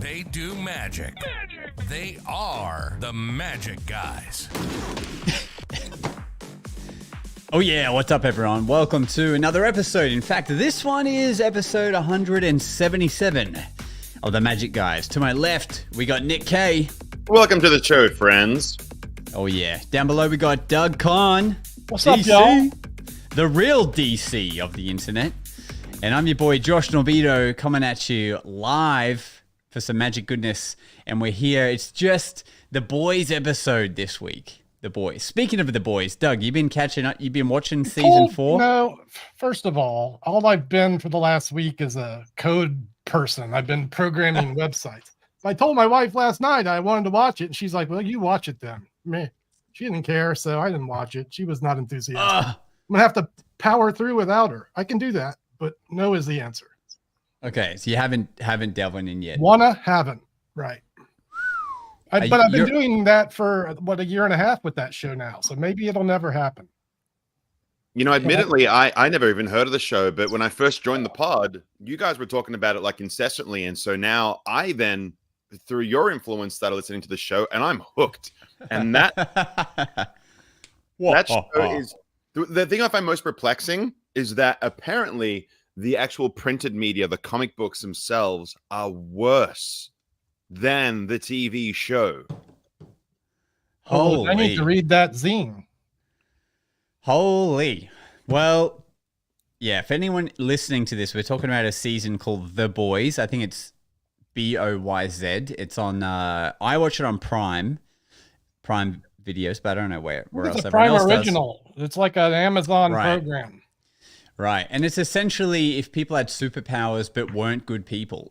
They do magic. They are the Magic Guys. Oh yeah, what's up everyone? Welcome to another episode. In fact, this one is episode 177 of the Magic Guys. To my left, we got Nick K. Welcome to the show, friends. Oh yeah. Down below we got Doug Kahn. What's up, y'all? The real DC of the internet. And I'm your boy Josh Norbito coming at you live for some magic goodness. And we're here. It's just the boys episode this week. The boys. Speaking of the boys, Doug, you've been catching up. You've been watching season 4. No, first of all I've been for the last week is a code person. I've been programming websites. I told my wife last night I wanted to watch it, and she's like, "Well, you watch it then." Me, she didn't care, so I didn't watch it. She was not enthusiastic. I'm gonna have to power through without her. I can do that, but no is the answer. Okay, so you haven't delved in yet. Haven't, right? But I've been doing that for a year and a half with that show now, so maybe it'll never happen. You know, admittedly, I never even heard of the show, but when I first joined the pod, you guys were talking about it like incessantly, and so now I then, through your influence, started listening to the show, and I'm hooked. And that show is the thing I find most perplexing is that apparently the actual printed media, the comic books themselves, are worse than the TV show. I need to read that zine. Holy. Well, yeah, if anyone listening to this, we're talking about a season called The Boys. I think it's BOYZ. It's on, I watch it on Prime Videos, but I don't know where else. It's a Prime original. It's like an Amazon program. Right. And it's essentially if people had superpowers but weren't good people,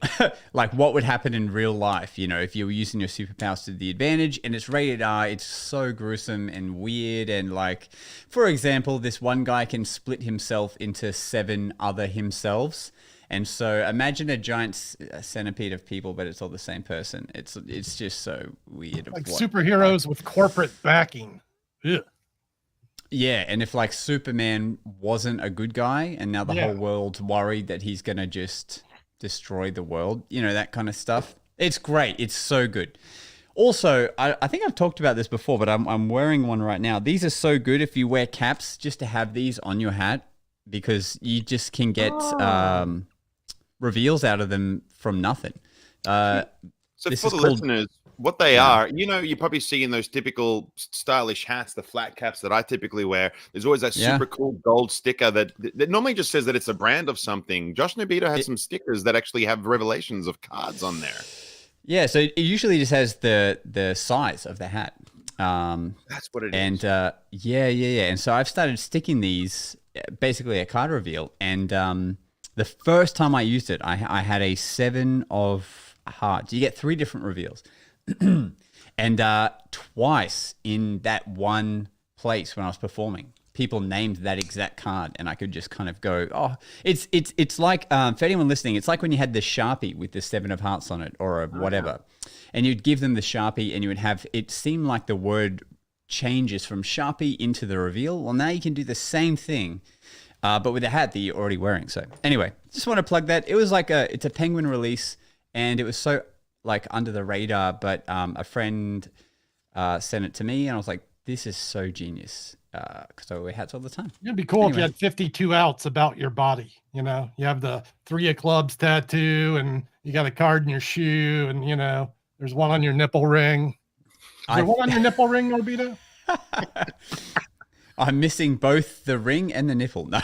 like what would happen in real life, you know, if you were using your superpowers to the advantage. And it's rated R. It's so gruesome and weird. And like, for example, this one guy can split himself into 7 other himselves. And so imagine a giant centipede of people, but it's all the same person. It's just so weird. Like superheroes with corporate backing. Ugh. Yeah, and if like Superman wasn't a good guy and now the whole world's worried that he's going to just destroy the world, you know, that kind of stuff. It's great. It's so good. Also, I think I've talked about this before, but I'm wearing one right now. These are so good if you wear caps, just to have these on your hat, because you just can get reveals out of them from nothing. So for the listeners, what they are, you know, you probably see in those typical stylish hats, the flat caps that I typically wear, there's always that super cool gold sticker that normally just says that it's a brand of something. Josh Norbito has some stickers that actually have revelations of cards on there. Yeah, so it usually just has the size of the hat. That's what it is. And yeah. And so I've started sticking these, basically a card reveal. And the first time I used it, I had a 7 of hearts. You get 3 different reveals. And twice in that one place when I was performing, people named that exact card, and I could just kind of go, "Oh, it's like for anyone listening, it's like when you had the Sharpie with the 7 of hearts on it or whatever, and you'd give them the Sharpie, and you would have it seem like the word changes from Sharpie into the reveal. Well, now you can do the same thing, but with a hat that you're already wearing. So anyway, just want to plug that. It was like it's a Penguin release, and it was so like under the radar, but a friend sent it to me, and I was like, this is so genius, because I wear hats all the time. It'd be cool if you had 52 outs about your body. You know, you have the 3 of clubs tattoo, and you got a card in your shoe, and you know, there's one on your nipple ring. Is there one on your nipple ring, Norbito? I'm missing both the ring and the nipple. No.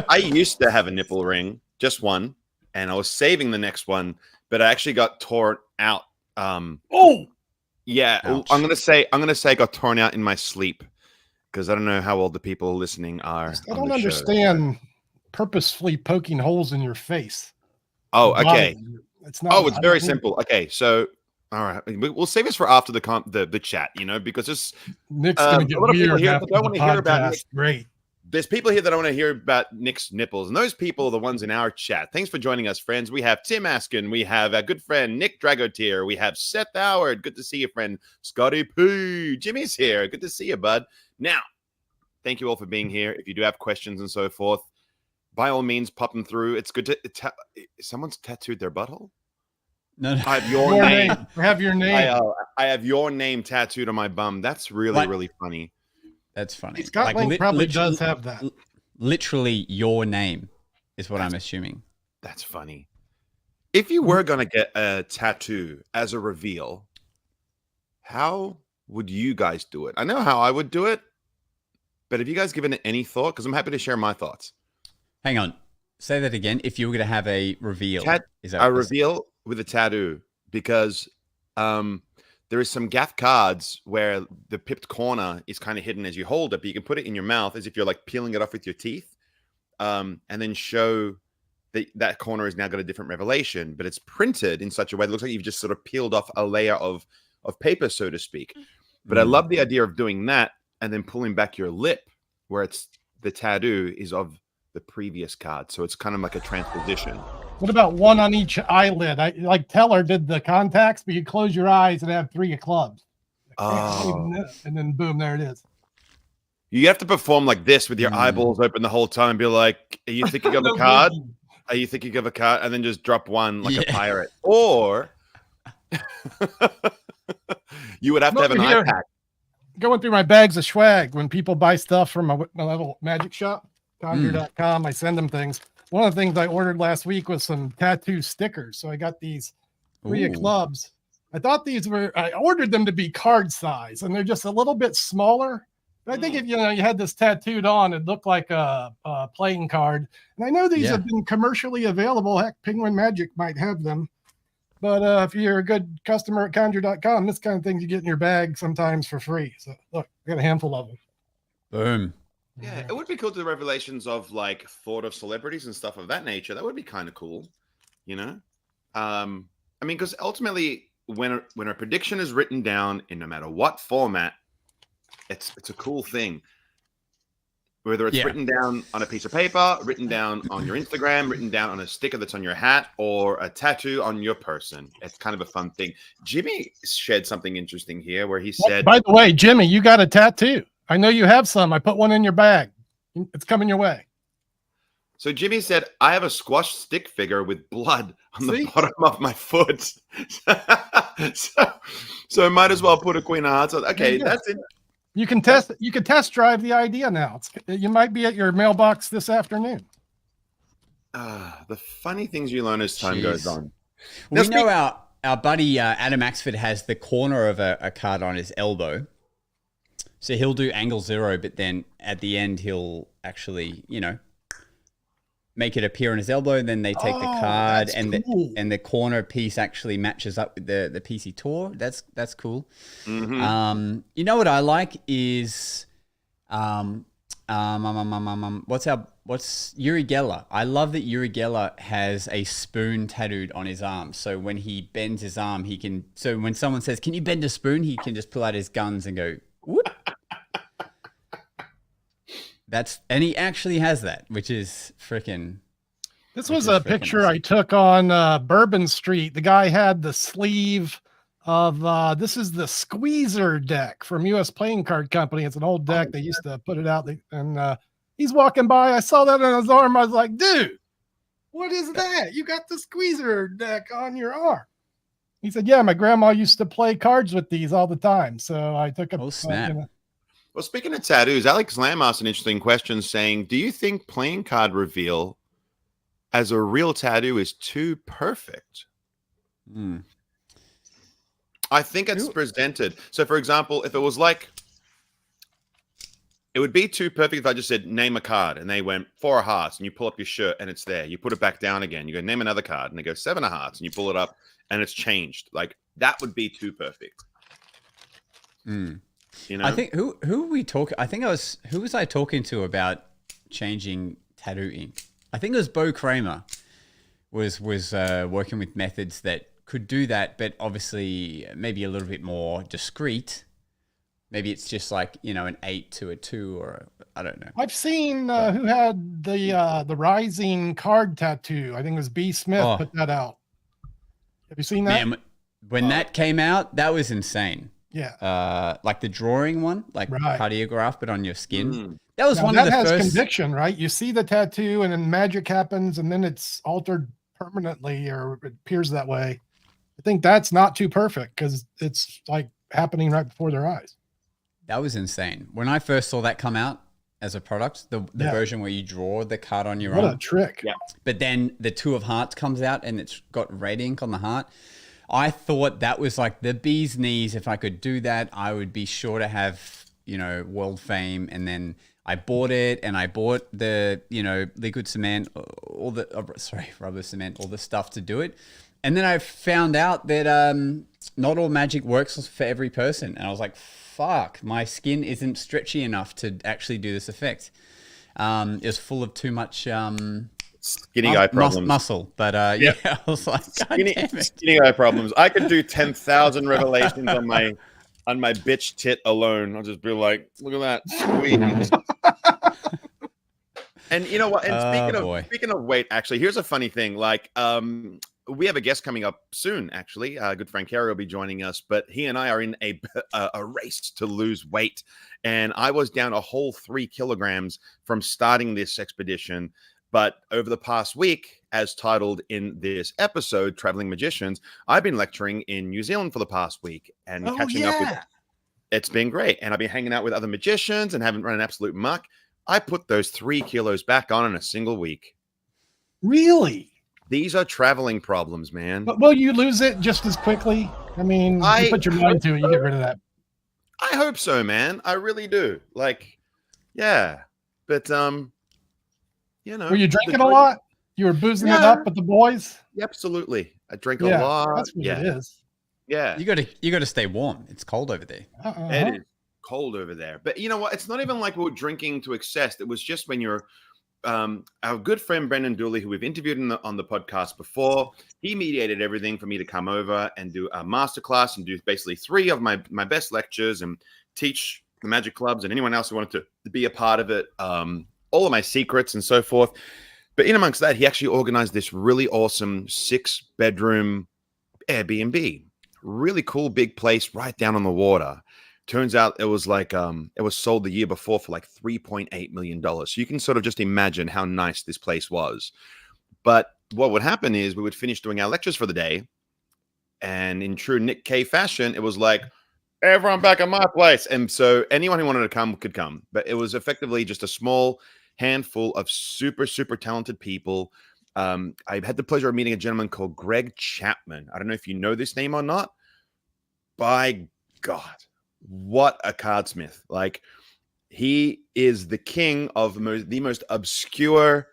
I used to have a nipple ring, just one, and I was saving the next one, but I actually got torn out. Yeah. Ouch. I'm gonna say I got torn out in my sleep, because I don't know how old the people listening are. I don't understand purposefully poking holes in your face. Oh, okay. It's not. It's very simple. Okay, so all right, we'll save this for after the chat, you know, because it's Nick's gonna get a lot of people here that don't want to hear about Nick. Great. There's people here that don't want to hear about Nick's nipples, and those people are the ones in our chat. Thanks for joining us, friends. We have Tim Askin. We have our good friend Nick Dragotier. We have Seth Howard. Good to see you, friend. Scotty P. Jimmy's here. Good to see you, bud. Now, thank you all for being here. If you do have questions and so forth, by all means, pop them through. It's good to... someone's tattooed their butthole? No, no. I have your Your name. name. I have your name. I have your name tattooed on my bum. That's really, What? really funny. That's funny. Scotland probably does have that. Literally, your name is what I'm assuming. That's funny. If you were going to get a tattoo as a reveal, how would you guys do it? I know how I would do it, but have you guys given it any thought? Because I'm happy to share my thoughts. Hang on. Say that again. If you were going to have a reveal. Reveal with a tattoo, because there is some gaff cards where the pipped corner is kind of hidden as you hold it, but you can put it in your mouth as if you're like peeling it off with your teeth, and then show that corner has now got a different revelation, but it's printed in such a way that looks like you've just sort of peeled off a layer of paper, so to speak. But I love the idea of doing that and then pulling back your lip where it's the tattoo is of the previous card. So it's kind of like a transposition. What about one on each eyelid? Like Teller did the contacts, but you close your eyes and have 3 of clubs. Oh. And then boom, there it is. You have to perform like this with your eyeballs open the whole time and be like, are you thinking of a card? Are you thinking of a card? And then just drop one like a pirate. Or you would have to have an eye pack. Going through my bags of swag when people buy stuff from my little magic shop, conjure.com. I send them things. One of the things I ordered last week was some tattoo stickers. So I got these 3 of clubs. I thought I ordered them to be card size, and they're just a little bit smaller. But I think if you had this tattooed on, it looked like a playing card. And I know these have been commercially available. Heck, Penguin Magic might have them. But if you're a good customer at conjure.com, this kind of things you get in your bag sometimes for free. So look, I got a handful of them. Boom. Yeah, it would be cool to the revelations of like thought of celebrities and stuff of that nature. That would be kind of cool, you know? I mean, because ultimately, when a prediction is written down in no matter what format, it's a cool thing. Whether it's written down on a piece of paper, written down on your Instagram, written down on a sticker that's on your hat, or a tattoo on your person. It's kind of a fun thing. Jimmy shared something interesting here where he said... By the way, Jimmy, you got a tattoo. I know you have some. I put one in your bag. It's coming your way. So Jimmy said, I have a squash stick figure with blood on the bottom of my foot. so I might as well put a Queen of Hearts on. Okay, that's it. You can test drive the idea now. You might be at your mailbox this afternoon. The funny things you learn as time goes on. Well, we know our buddy Adam Axford has the corner of a card on his elbow. So he'll do angle 0, but then at the end he'll actually, make it appear on his elbow, and then they take the card and the corner piece actually matches up with the piece he tore. That's cool. Mm-hmm. You know what I like is what's Uri Geller? I love that Uri Geller has a spoon tattooed on his arm. So when he bends his arm, so when someone says, "Can you bend a spoon?" he can just pull out his guns and go, whoop. And he actually has that, which is freaking. This was a picture awesome. I took on Bourbon Street. The guy had the sleeve of this is the Squeezer deck from U.S. Playing Card Company. It's an old deck. They used to put it out, and he's walking by. I saw that on his arm. I was like, dude, what is that? You got the Squeezer deck on your arm. He said, yeah, my grandma used to play cards with these all the time. So I took a snap. Well, speaking of tattoos, Alex Lamb asked an interesting question saying, do you think playing card reveal as a real tattoo is too perfect? I think it's presented. So, for example, if it was like, it would be too perfect if I just said, name a card, and they went 4 of hearts, and you pull up your shirt, and it's there. You put it back down again. You go, name another card, and they go 7 of hearts, and you pull it up, and it's changed. Like, that would be too perfect. I think who are we talking? I think who was I talking to about changing tattoo ink? I think it was Bo Kramer was working with methods that could do that, but obviously maybe a little bit more discreet. Maybe it's just like, an 8 to a 2 or I don't know. I've seen who had the rising card tattoo. I think it was B. Smith put that out. Have you seen that? Man, when that came out, that was insane. Yeah. Like the drawing one, like cardiograph, but on your skin. That was one of the first. That has conviction, right? You see the tattoo and then magic happens and then it's altered permanently or it appears that way. I think that's not too perfect because it's like happening right before their eyes. That was insane. When I first saw that come out as a product, the Yeah. version where you draw the card on your What arm. a trick. Yeah. But then the Two of Hearts comes out and it's got red ink on the heart. I thought that was like the bee's knees. If I could do that, I would be sure to have, world fame. And then I bought it, and I bought the, liquid cement, rubber cement, all the stuff to do it. And then I found out that not all magic works for every person. And I was like, fuck, my skin isn't stretchy enough to actually do this effect. It was full of too much Skinny guy problems. Muscle. But yeah, I was like, God damn it. Skinny guy problems. I could do 10,000 revelations on my bitch tit alone. I'll just be like, look at that. Sweet. And you know what? And speaking of weight, actually, here's a funny thing. Like, we have a guest coming up soon, actually. Good friend Kerry will be joining us, but he and I are in a race to lose weight. And I was down a whole 3 kilograms from starting this expedition. But over the past week, as titled in this episode, Traveling Magicians, I've been lecturing in New Zealand for the past week and catching up with it. It's been great. And I've been hanging out with other magicians and haven't run an absolute muck. I put those 3 kilos back on in a single week. Really? These are traveling problems, man. But will you lose it just as quickly? I mean, you put your mind to it, you get rid of that. I hope so, man. I really do. Like, yeah. But, Were you drinking a lot? You were boozing it up with the boys? Absolutely. I drink a lot. That's what it is. Yeah. You got to stay warm. It's cold over there. It is cold over there. But you know what? It's not even like we were drinking to excess. It was just when you're our good friend Brendan Dooley, who we've interviewed on the podcast before, he mediated everything for me to come over and do a masterclass and do basically 3 of my best lectures and teach the magic clubs and anyone else who wanted to be a part of it, all of my secrets and so forth. But in amongst that, he actually organized this really awesome 6-bedroom Airbnb. Really cool, big place right down on the water. Turns out it was like it was sold the year before for like $3.8 million. So you can sort of just imagine how nice this place was. But what would happen is we would finish doing our lectures for the day, and in true Nick K fashion, it was like, everyone back at my place. And so anyone who wanted to come could come. But it was effectively just a small handful of super, super talented people. I had the pleasure of meeting a gentleman called Greg Chapman. I don't know if you know this name or not. By God, what a cardsmith. Like, he is the king of the most obscure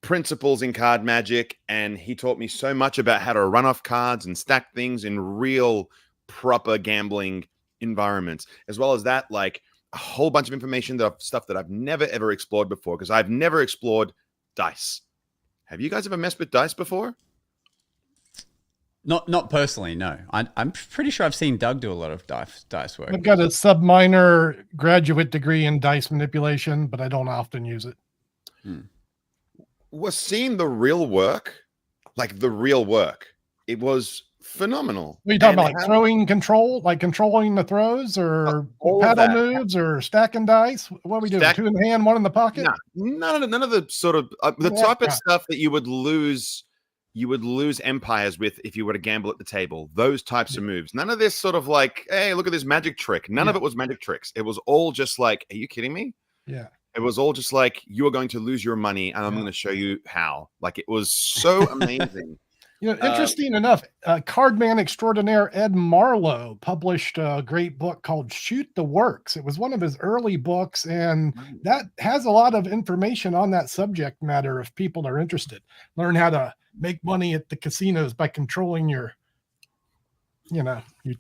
principles in card magic. And he taught me so much about how to run off cards and stack things in real proper gambling environments. As well as that, like a whole bunch of information, stuff that I've never, ever explored before, because I've never explored dice. Have you guys ever messed with dice before? Not personally, no. I'm pretty sure I've seen Doug do a lot of dice work. I've got a sub-minor graduate degree in dice manipulation, but I don't often use it. Was seeing the real work, like the real work, it was phenomenal. What are you talking about? Like throwing control, like controlling the throws, or paddle moves, or stacking dice? What are we doing? 2 in the hand, 1 in the pocket? No, none of the sort of the type of stuff that you would lose empires with if you were to gamble at the table. Those types of moves. None of this sort of like, hey, look at this magic trick. None of it was magic tricks. It was all just like, are you kidding me? Yeah. It was all just like, you are going to lose your money, and I'm going to show you how. Like, it was so amazing. Interesting enough, cardman extraordinaire Ed Marlowe published a great book called Shoot the Works. It was one of his early books, and that has a lot of information on that subject matter if people are interested. Learn how to make money at the casinos by controlling your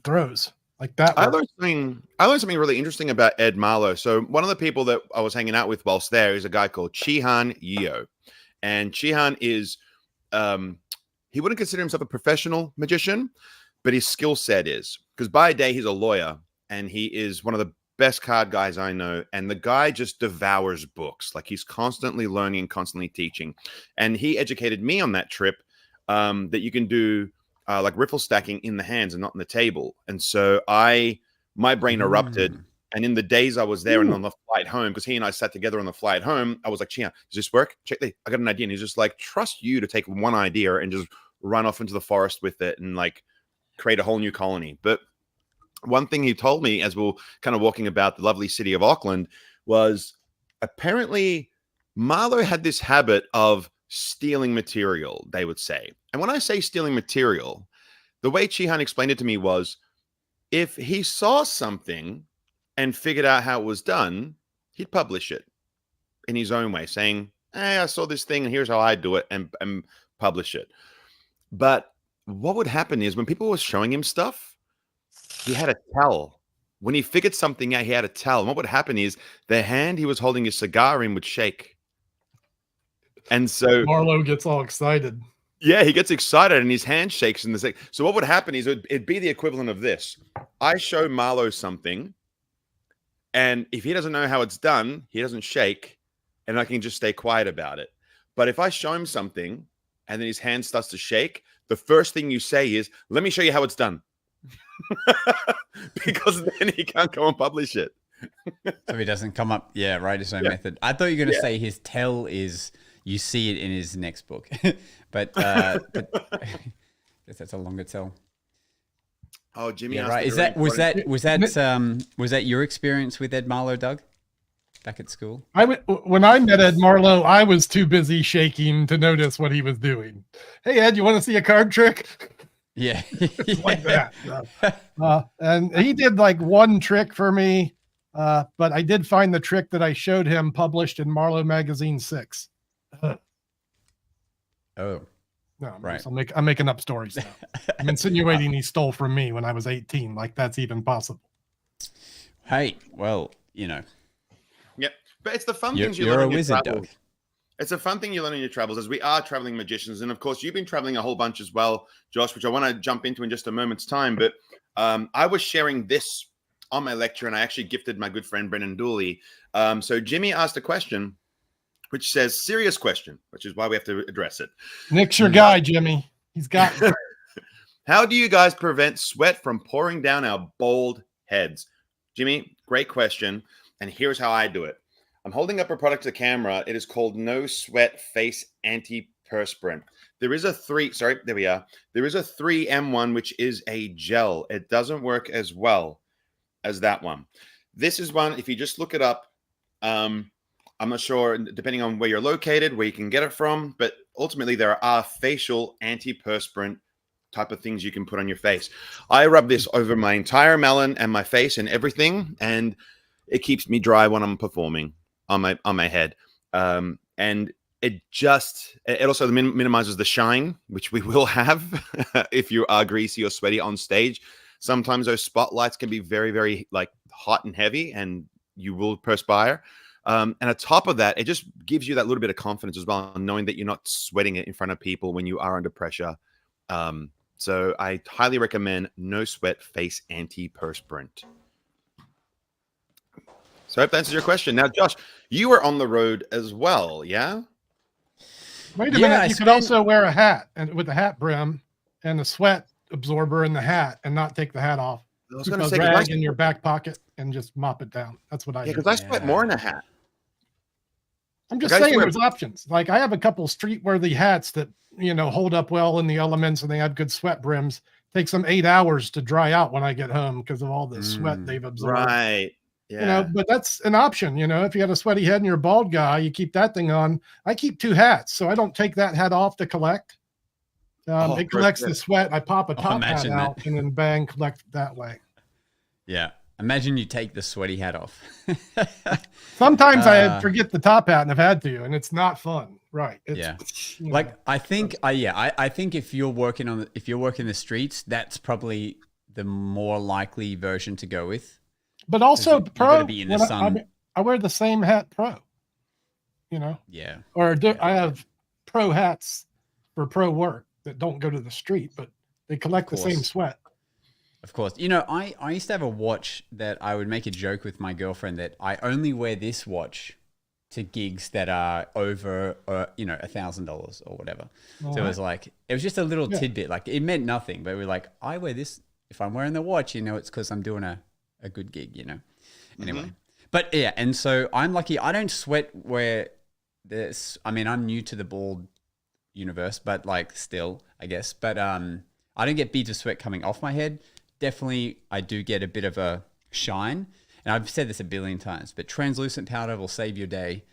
throws. Like that. I learned something really interesting about Ed Marlowe. So one of the people that I was hanging out with whilst there is a guy called Chihan Yeo. And Chihan is he wouldn't consider himself a professional magician, but his skill set is, because by day he's a lawyer and he is one of the best card guys I know. And the guy just devours books. Like, he's constantly learning, constantly teaching. And he educated me on that trip that you can do like riffle stacking in the hands and not on the table. And so my brain erupted. And in the days I was there and on the flight home, because he and I sat together on the flight home, I was like, Chia, does this work? Check this. I got an idea. And he's just like, trust you to take one idea and just run off into the forest with it and like create a whole new colony. But one thing he told me as we were kind of walking about the lovely city of Auckland was apparently Marlowe had this habit of stealing material, they would say. And when I say stealing material, the way Chihan explained it to me was if he saw something and figured out how it was done, he'd publish it in his own way, saying, hey, I saw this thing and here's how I do it, and publish it. But what would happen is when people were showing him stuff, he had to tell. When he figured something out, he had to tell. And what would happen is the hand he was holding his cigar in would shake. And so Marlowe gets all excited. Yeah, he gets excited and his hand shakes in the second. So what would happen is it'd be the equivalent of this. I show Marlowe something, and if he doesn't know how it's done, he doesn't shake, and I can just stay quiet about it. But if I show him something and then his hand starts to shake, the first thing you say is, let me show you how it's done. Because then he can't go and publish it. So he doesn't come up, write his own method. I thought you were going to say his tell is you see it in his next book. but I guess that's a longer tell. Oh, Jimmy, right. Was that your experience with Ed Marlowe, Doug? Back at school? When I met Ed Marlowe, I was too busy shaking to notice what he was doing. Hey, Ed, you want to see a card trick? Yeah. Like that. And he did like one trick for me, but I did find the trick that I showed him published in Marlowe Magazine 6. Oh. No, right. I'm making up stories now. I'm insinuating he stole from me when I was 18, like that's even possible. Hey, well, you know. Yep. But it's the fun things you learn learn in your travels. Doug. It's a fun thing you learn in your travels, as we are traveling magicians. And of course, you've been traveling a whole bunch as well, Josh, which I want to jump into in just a moment's time. But I was sharing this on my lecture, and I actually gifted my good friend Brendan Dooley. So Jimmy asked a question, which says, serious question, which is why we have to address it. Nick's your guy, Jimmy. He's got How do you guys prevent sweat from pouring down our bald heads? Jimmy, great question. And here's how I do it. I'm holding up a product to the camera. It is called No Sweat Face Antiperspirant. There is a 3M1, which is a gel. It doesn't work as well as that one. This is one, if you just look it up, I'm not sure, depending on where you're located, where you can get it from, but ultimately there are facial antiperspirant type of things you can put on your face. I rub this over my entire melon and my face and everything, and it keeps me dry when I'm performing on my head. And it also minimizes the shine, which we will have if you are greasy or sweaty on stage. Sometimes those spotlights can be very, very like hot and heavy, and you will perspire. And on top of that, it just gives you that little bit of confidence as well, knowing that you're not sweating it in front of people when you are under pressure. So I highly recommend No Sweat Face Antiperspirant. So I hope that answers your question. Now, Josh, you were on the road as well, yeah? Wait a minute. You could also wear a hat and with the hat brim and the sweat absorber in the hat and not take the hat off. I was going to say, rag in your back pocket and just mop it down. That's what I do. Because I sweat more in a hat. I'm just saying there's options. Like I have a couple street-worthy hats that, hold up well in the elements and they have good sweat brims. Takes them 8 hours to dry out when I get home because of all the sweat they've absorbed. Right. Yeah. But that's an option. If you got a sweaty head and you're a bald guy, you keep that thing on. I keep 2 hats, so I don't take that hat off to collect. It collects the sweat. I pop a top hat out and then bang, collect that way. Yeah. Imagine you take the sweaty hat off. Sometimes I forget the top hat and I've had to, and it's not fun. Right. I think if you're working the streets, that's probably the more likely version to go with. But also pro, be in the sun. I wear the same hat pro, Yeah. Or I have pro hats for pro work that don't go to the street, but they collect the same sweat. Of course. I used to have a watch that I would make a joke with my girlfriend that I only wear this watch to gigs that are over, $1,000 or whatever. So it was just a little tidbit. Like it meant nothing, but we're like, I wear this. If I'm wearing the watch, it's because I'm doing a good gig, Anyway. But yeah, and so I'm lucky. I don't sweat where I'm new to the bald, universe, but like still, I guess. But I don't get beads of sweat coming off my head. Definitely, I do get a bit of a shine. And I've said this a billion times, but translucent powder will save your day.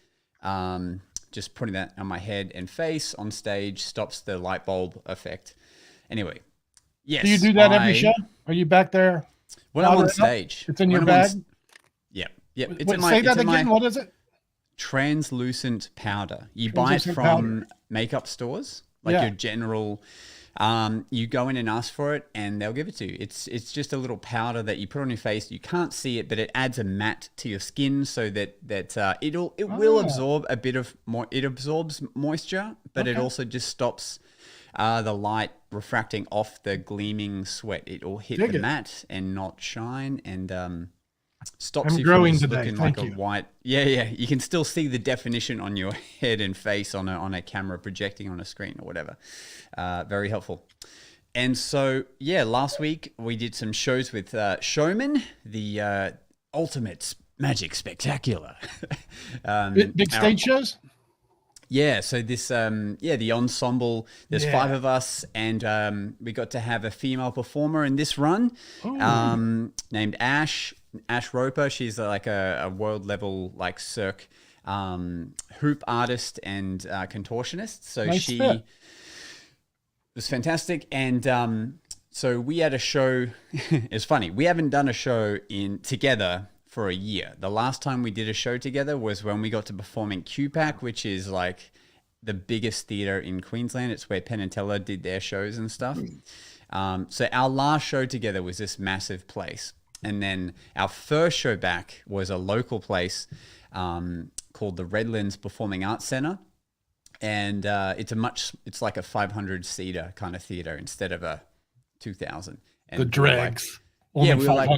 Just putting that on my head and face on stage stops the light bulb effect. Anyway, yes. Do you do that every show? Are you back there? When I'm on stage. It's in your bag? Yeah. It's Wait, in my, say that it's in again. my What is it? translucent powder. You buy it from makeup stores, like your general. You go in and ask for it, and they'll give it to you. It's just a little powder that you put on your face. You can't see it, but it adds a matte to your skin, so that it will absorb a bit of it absorbs moisture, but it also just stops the light refracting off the gleaming sweat. It will hit the matte and not shine, and stops you from just looking like a white. Yeah. You can still see the definition on your head and face on a camera projecting on a screen or whatever. Very helpful. And so, last week we did some shows with Showmen, the ultimate magic spectacular. Big stage shows? Yeah, so this, the ensemble, there's 5 of us, and we got to have a female performer in this run named Ash Roper. She's like a world level like cirque hoop artist and contortionist. So she was fantastic. And so we had a show. It's funny. We haven't done a show together for a year. The last time we did a show together was when we got to perform in QPAC, which is like the biggest theater in Queensland. It's where Penn and Teller did their shows and stuff. So our last show together was this massive place. And then our first show back was a local place called the Redlands Performing Arts Centre. And it's like a 500-seater kind of theater instead of a 2,000. And the dregs. We were like,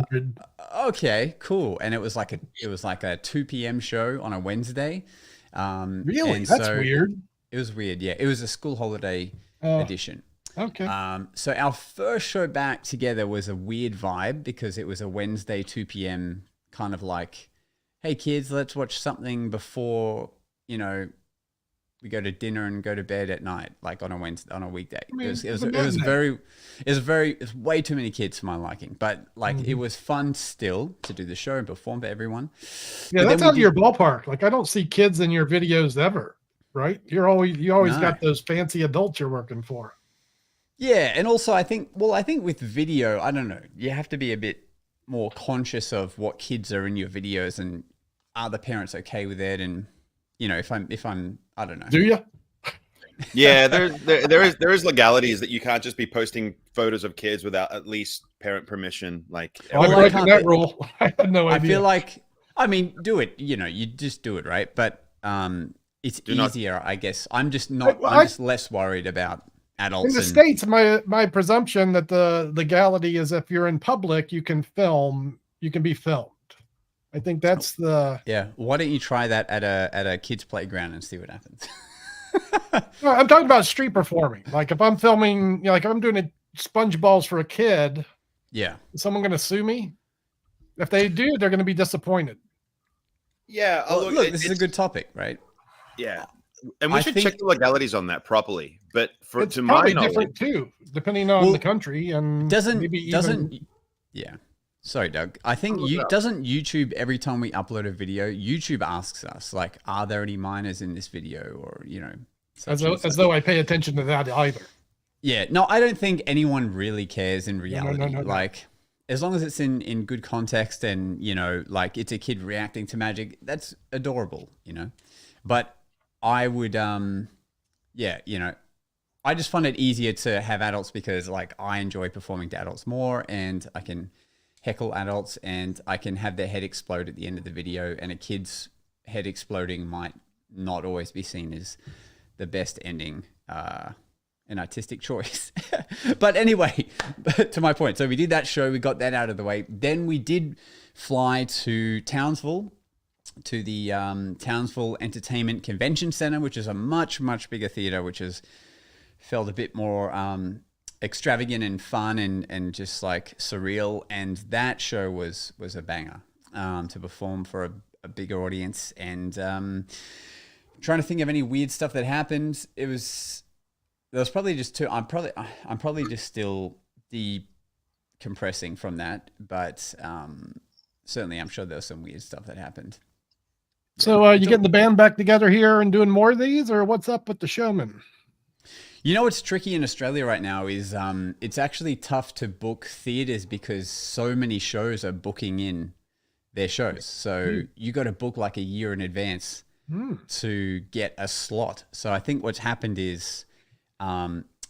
okay, cool. And it was like a 2 p.m. show on a Wednesday. Really? That's weird. It was weird. Yeah, it was a school holiday edition. Okay. So our first show back together was a weird vibe because it was a Wednesday 2 p.m. kind of like, hey kids, let's watch something before, we go to dinner and go to bed at night, like on a Wednesday, on a weekday. It was way too many kids for my liking, but like it was fun still to do the show and perform for everyone. Yeah, that's out of your ballpark. Like I don't see kids in your videos ever, right? You always got those fancy adults you're working for. Yeah, and also I think with video, I don't know, you have to be a bit more conscious of what kids are in your videos and are the parents okay with it, and if I'm I don't know. Do you? Yeah, there is legalities that you can't just be posting photos of kids without at least parent permission. Like, I'm breaking that rule. I had no idea. I feel like, do it. You just do it, right? But it's easier, I guess. I'm just less worried about adults. In the States, my presumption that the legality is if you're in public, you can be filmed. I think that's the... Yeah. Why don't you try that at a kid's playground and see what happens? No, I'm talking about street performing. Like if I'm filming, like if I'm doing sponge balls for a kid, is someone going to sue me? If they do, they're going to be disappointed. Yeah. Look, this is a good topic, right? Yeah. And we should check the legalities on that properly. But it's probably different too, depending on the country and yeah. Sorry, Doug. I think doesn't YouTube, every time we upload a video, YouTube asks us, like, are there any minors in this video? Or, as though I pay attention to that either. Yeah. No, I don't think anyone really cares in reality. No. Like, as long as it's in good context and, like it's a kid reacting to magic, that's adorable, But I would, I just find it easier to have adults because, like, I enjoy performing to adults more and I can heckle adults and I can have their head explode at the end of the video, and a kid's head exploding might not always be seen as the best ending, an artistic choice. But anyway, to my point. So we did that show, we got that out of the way. Then we did fly to Townsville, to the Townsville Entertainment Convention Center, which is a much, much bigger theater, which has felt a bit more extravagant and fun and just like surreal. And that show was a banger to perform for a bigger audience. And trying to think of any weird stuff that happened. It was there's probably just two. I'm probably just still decompressing from that, but certainly I'm sure there was some weird stuff that happened. So you getting the band back together here and doing more of these, or what's up with the Showmen? You know what's tricky in Australia right now is it's actually tough to book theaters because so many shows are booking in their shows. So you got to book like a year in advance to get a slot. So I think what's happened is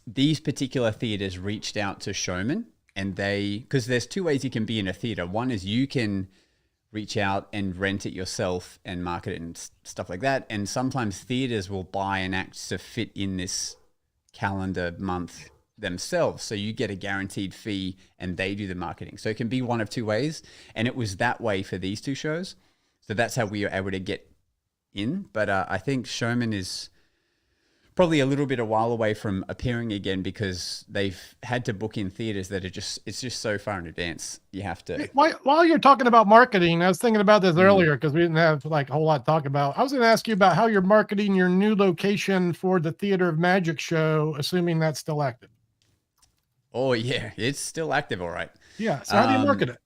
these particular theaters reached out to Showmen, and because there's two ways you can be in a theater. One is you can reach out and rent it yourself and market it and stuff like that. And sometimes theaters will buy an act to fit in this calendar month themselves. So you get a guaranteed fee and they do the marketing. So it can be one of two ways. And it was that way for these two shows. So that's how we were able to get in. But I think Showman is probably a little bit a while away from appearing again because they've had to book in theaters that it's just so far in advance. You have to. While you're talking about marketing, I was thinking about this earlier because we didn't have like a whole lot to talk about. I was going to ask you about how you're marketing your new location for the Theater of Magic show, assuming that's still active. Oh yeah, it's still active. All right. Yeah. So how do you market it?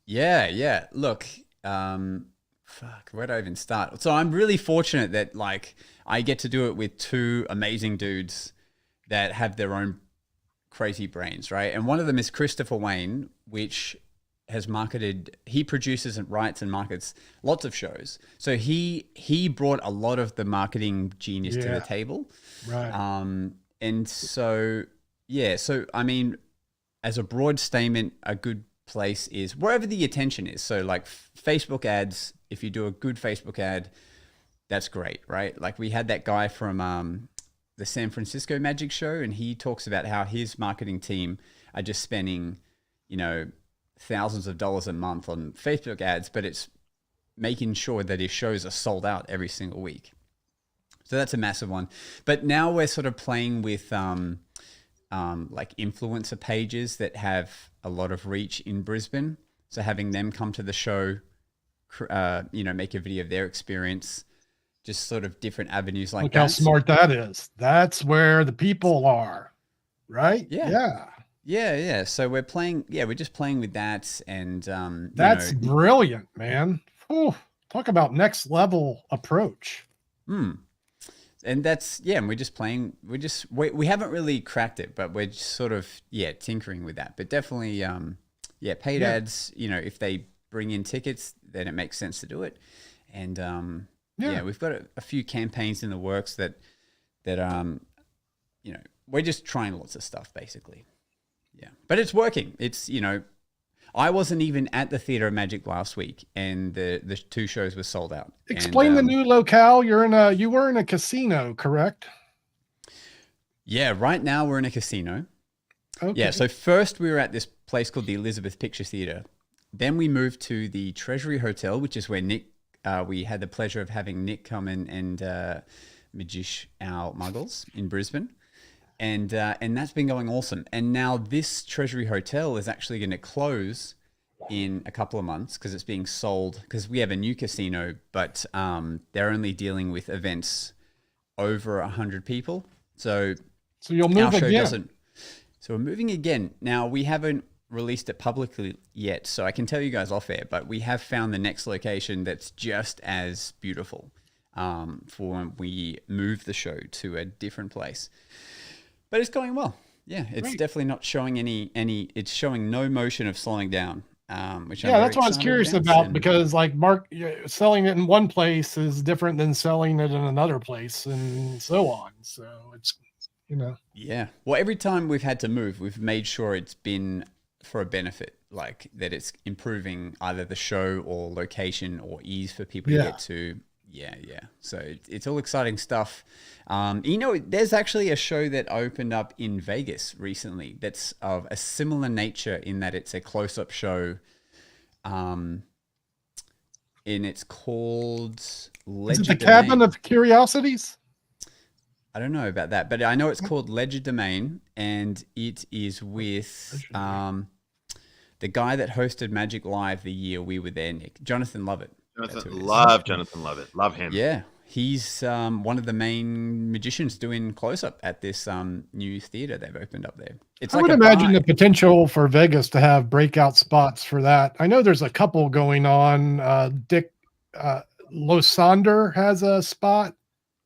Yeah. Look, fuck, where do I even start? So I'm really fortunate that like I get to do it with two amazing dudes that have their own crazy brains, right? And one of them is Christopher Wayne, which has he produces and writes and markets lots of shows. So he brought a lot of the marketing genius to the table. Right. And so, yeah, so I mean, as a broad statement, a good place is wherever the attention is. So like Facebook ads, if you do a good Facebook ad, that's great, right? Like we had that guy from the San Francisco Magic Show, and he talks about how his marketing team are just spending, thousands of dollars a month on Facebook ads, but it's making sure that his shows are sold out every single week. So that's a massive one. But now we're sort of playing with like influencer pages that have a lot of reach in Brisbane. So having them come to the show, make a video of their experience, just sort of different avenues like that. Look how smart that is. That's where the people are, right? Yeah. So we're just playing with that. And that's brilliant, man. Whew. Talk about next level approach. And that's, and we're just playing, we haven't really cracked it, but we're just sort of, tinkering with that. But definitely, paid ads, if they bring in tickets, then it makes sense to do it. And we've got a few campaigns in the works that we're just trying lots of stuff basically. Yeah, but it's working. It's, I wasn't even at the Theater of Magic last week, and the two shows were sold out. Explain the new locale. You were in a casino, correct? Yeah, right now we're in a casino. Okay. Yeah, so first we were at this place called the Elizabeth Picture Theatre. Then we moved to the Treasury Hotel, which is where we had the pleasure of having Nick come in and magish our muggles in Brisbane. And that's been going awesome. And now this Treasury Hotel is actually going to close in a couple of months because it's being sold, because we have a new casino, but they're only dealing with events over 100 people. So you'll move again. So we're moving again. Now we haven't released it publicly yet, so I can tell you guys off air, but we have found the next location that's just as beautiful for when we move the show to a different place. But it's going well. Yeah, it's definitely not showing any. It's showing no motion of slowing down. That's what I was curious about, because like selling it in one place is different than selling it in another place, and so on. So it's Yeah. Well, every time we've had to move, we've made sure it's been for a benefit, like that it's improving either the show or location or ease for people to get to. Yeah. So it's all exciting stuff. There's actually a show that opened up in Vegas recently that's of a similar nature in that it's a close-up show. And it's called Is it the Cabin of Curiosities? I don't know about that, but I know it's called Ledger Domain, and it is with the guy that hosted Magic Live the year we were there, Nick. Jonathan Lovett. Jonathan Lovett. Love him. Yeah. He's one of the main magicians doing close-up at this new theater they've opened up there. It's I like would a imagine bar. the potential for Vegas to have breakout spots for that. I know there's a couple going on. Dick Losander has a spot.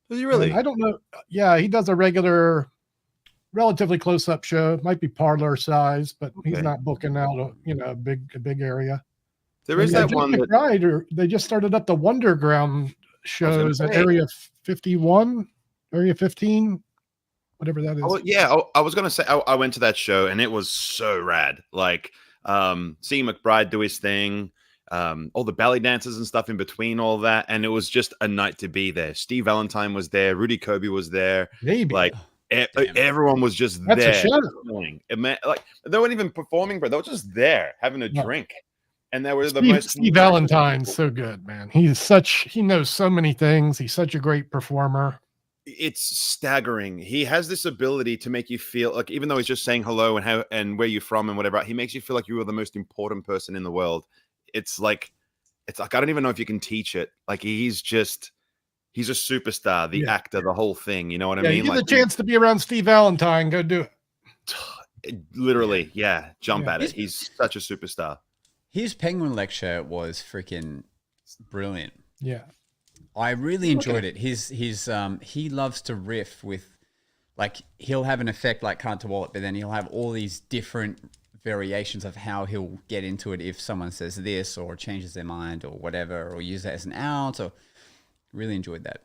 Was he And really? I don't know. Yeah, he does a regular, relatively close-up show. It might be parlor size, but he's Okay. not booking out a big area. There And is yeah, that Jake one that McBride, they just started up the Wonderground shows at say. Area 51, Area 15, whatever that is. Oh, yeah, I was gonna say I went to that show and it was so rad. Like seeing McBride do his thing, all the belly dances and stuff in between all that, and it was just a night to be there. Steve Valentine was there, Rudy Kobe was there, Maybe. like Damn. everyone was just That's a there. show. Chilling. Like they weren't even performing, but they were just there having a No. drink, and they were the Steve, most. Steve Valentine's so good, man. He knows so many things. He's such a great performer. It's staggering. He has this ability to make you feel like, even though he's just saying hello and how and where you're from and whatever, he makes you feel like you are the most important person in the world. It's like I don't even know if you can teach it. Like he's a superstar, the actor, the whole thing. You know what I mean? You get Like the chance to be around Steve Valentine, go do it. literally, jump Yeah. at it. He's such a superstar. His Penguin lecture was freaking brilliant. Yeah. I really enjoyed it. He loves to riff with, like, he'll have an effect like Can't to Wallet, but then he'll have all these different variations of how he'll get into it if someone says this or changes their mind or whatever, or use that as an out. Or really enjoyed that.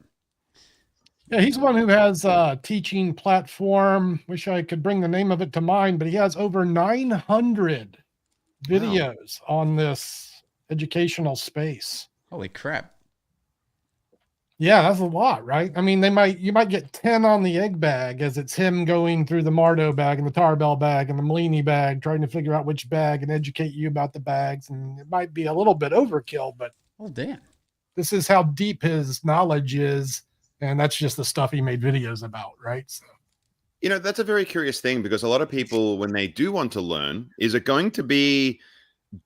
Yeah, he's one who has a teaching platform. Wish I could bring the name of it to mind, but he has over 900 videos on this educational space. Holy crap. Yeah, that's a lot, right? I mean, you might get 10 on the egg bag, as it's him going through the Mardo bag and the Tarbell bag and the Malini bag, trying to figure out which bag and educate you about the bags. And it might be a little bit overkill, but Oh, damn. this is how deep his knowledge is. And that's just the stuff he made videos about, right? So, You know, that's a very curious thing, because a lot of people, when they do want to learn, is it going to be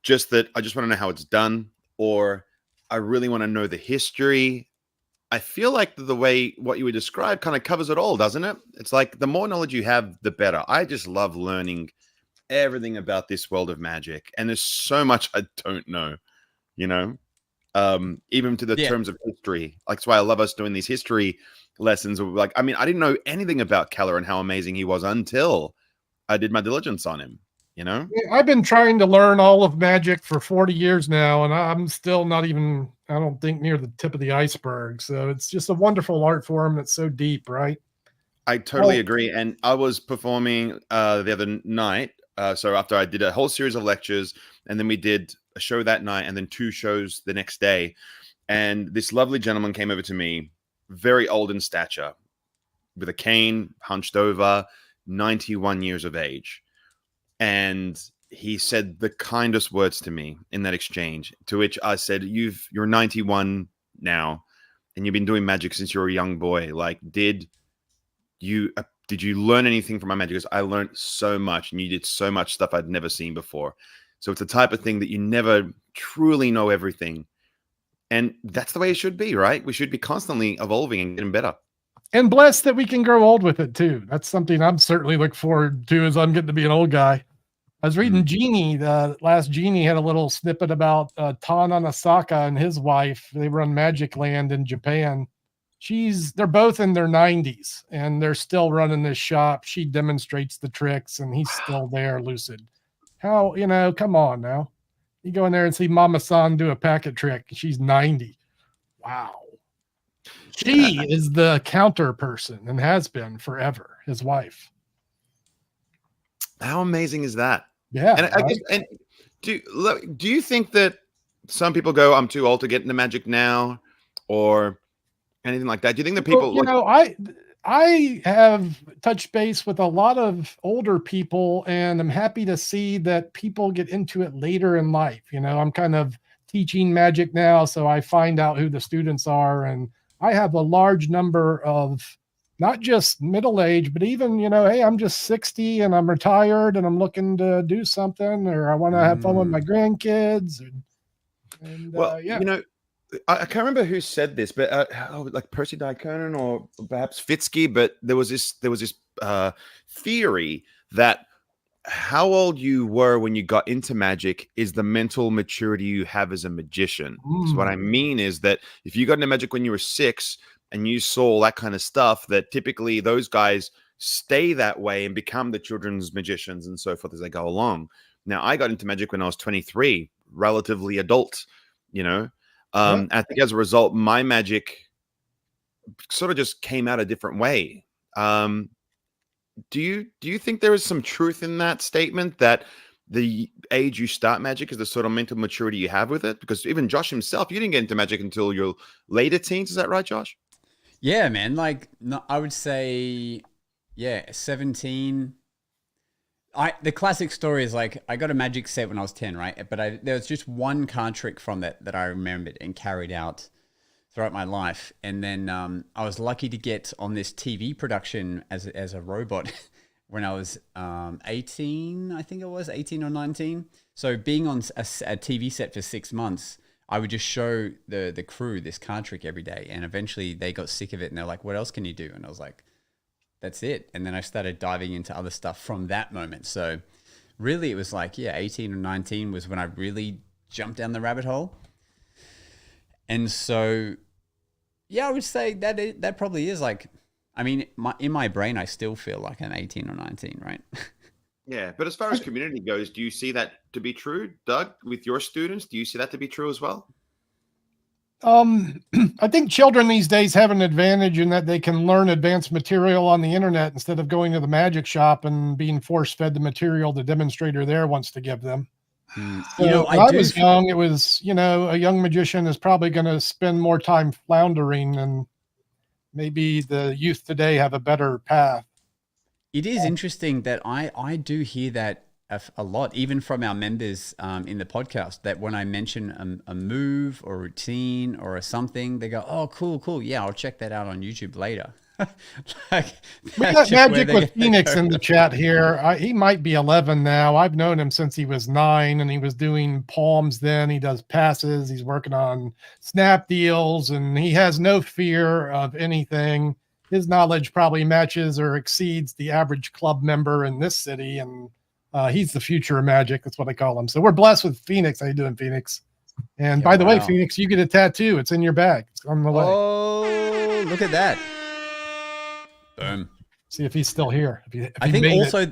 just that I just want to know how it's done, or I really want to know the history? I feel like the way what you would describe kind of covers it all, doesn't it? It's like the more knowledge you have, the better. I just love learning everything about this world of magic, and there's so much I don't know, you know, even to the terms of history. Like, that's why I love us doing these history lessons. Like, I mean, I didn't know anything about Keller and how amazing he was until I did my diligence on him, you know? I've been trying to learn all of magic for 40 years now, and I'm still not even, I don't think, near the tip of the iceberg. So it's just a wonderful art form that's so deep, right? I totally agree. And I was performing the other night. So after I did a whole series of lectures, and then we did a show that night and then 2 shows the next day. And this lovely gentleman came over to me, very old in stature, with a cane, hunched over, 91 years of age. And he said the kindest words to me in that exchange, to which I said, you're 91 now, and you've been doing magic since you were a young boy. Like, did you learn anything from my magic? Because I learned so much, and you did so much stuff I'd never seen before. So it's the type of thing that you never truly know everything. And that's the way it should be, right? We should be constantly evolving and getting better. And blessed that we can grow old with it too. That's something I'm certainly look forward to as I'm getting to be an old guy. I was reading Genie, the last Genie had a little snippet about Tana Nasaka and his wife. They run Magic Land in Japan. They're both in their 90s and they're still running this shop. She demonstrates the tricks and he's still there, lucid. How, come on now. You go in there and see Mama San do a packet trick. She's 90. Wow. She is the counter person and has been forever, his wife. How amazing is that? Yeah. And I guess, and do you think that some people go, I'm too old to get into magic now, or anything like that? Do you think that people I have touched base with a lot of older people, and I'm happy to see that people get into it later in life. I'm kind of teaching magic now, so I find out who the students are, and I have a large number of not just middle age, but even, hey, I'm just 60 and I'm retired and I'm looking to do something, or I want to have fun with my grandkids. I can't remember who said this, but like Percy Diakonen or perhaps Fitzky, but there was this theory that how old you were when you got into magic is the mental maturity you have as a magician. So what I mean is that if you got into magic when you were 6 and you saw all that kind of stuff, that typically those guys stay that way and become the children's magicians and so forth as they go along. Now, I got into magic when I was 23, relatively adult, you know. I think as a result, my magic sort of just came out a different way. Do you think there is some truth in that statement that the age you start magic is the sort of mental maturity you have with it? Because even Josh himself, you didn't get into magic until your later teens. Is that right, Josh? Yeah, man. Like, no, I would say, yeah, 17. The classic story is like I got a magic set when I was 10, right? But there was just one card trick from that I remembered and carried out throughout my life. And then I was lucky to get on this TV production as a robot when I was 18, I think it was 18 or 19. So being on a TV set for 6 months, I would just show the crew this card trick every day. And eventually they got sick of it and they're like, what else can you do? And I was like, that's it. And then I started diving into other stuff from that moment. So really it was like, yeah, 18 or 19 was when I really jumped down the rabbit hole. And so, yeah, I would say that probably is like, I mean, in my brain, I still feel like I'm 18 or 19, right? Yeah, but as far as community goes, do you see that to be true, Doug, with your students? Do you see that to be true as well? I think children these days have an advantage in that they can learn advanced material on the internet instead of going to the magic shop and being force-fed the material the demonstrator there wants to give them. So when I was young, it was, a young magician is probably going to spend more time floundering, and maybe the youth today have a better path. It is interesting that I do hear that a lot, even from our members in the podcast, that when I mention a move or routine or a something, they go, oh, cool. Yeah, I'll check that out on YouTube later. We got Magic with Phoenix in the chat here. He might be 11 now. I've known him since he was 9, and he was doing palms then. He does passes. He's working on snap deals, and he has no fear of anything. His knowledge probably matches or exceeds the average club member in this city, and he's the future of magic. That's what I call him. So we're blessed with Phoenix. How you doing, Phoenix? And by the way, Phoenix, you get a tattoo. It's in your bag. It's on the way. Oh, look at that. Boom. See if he's still here. I think also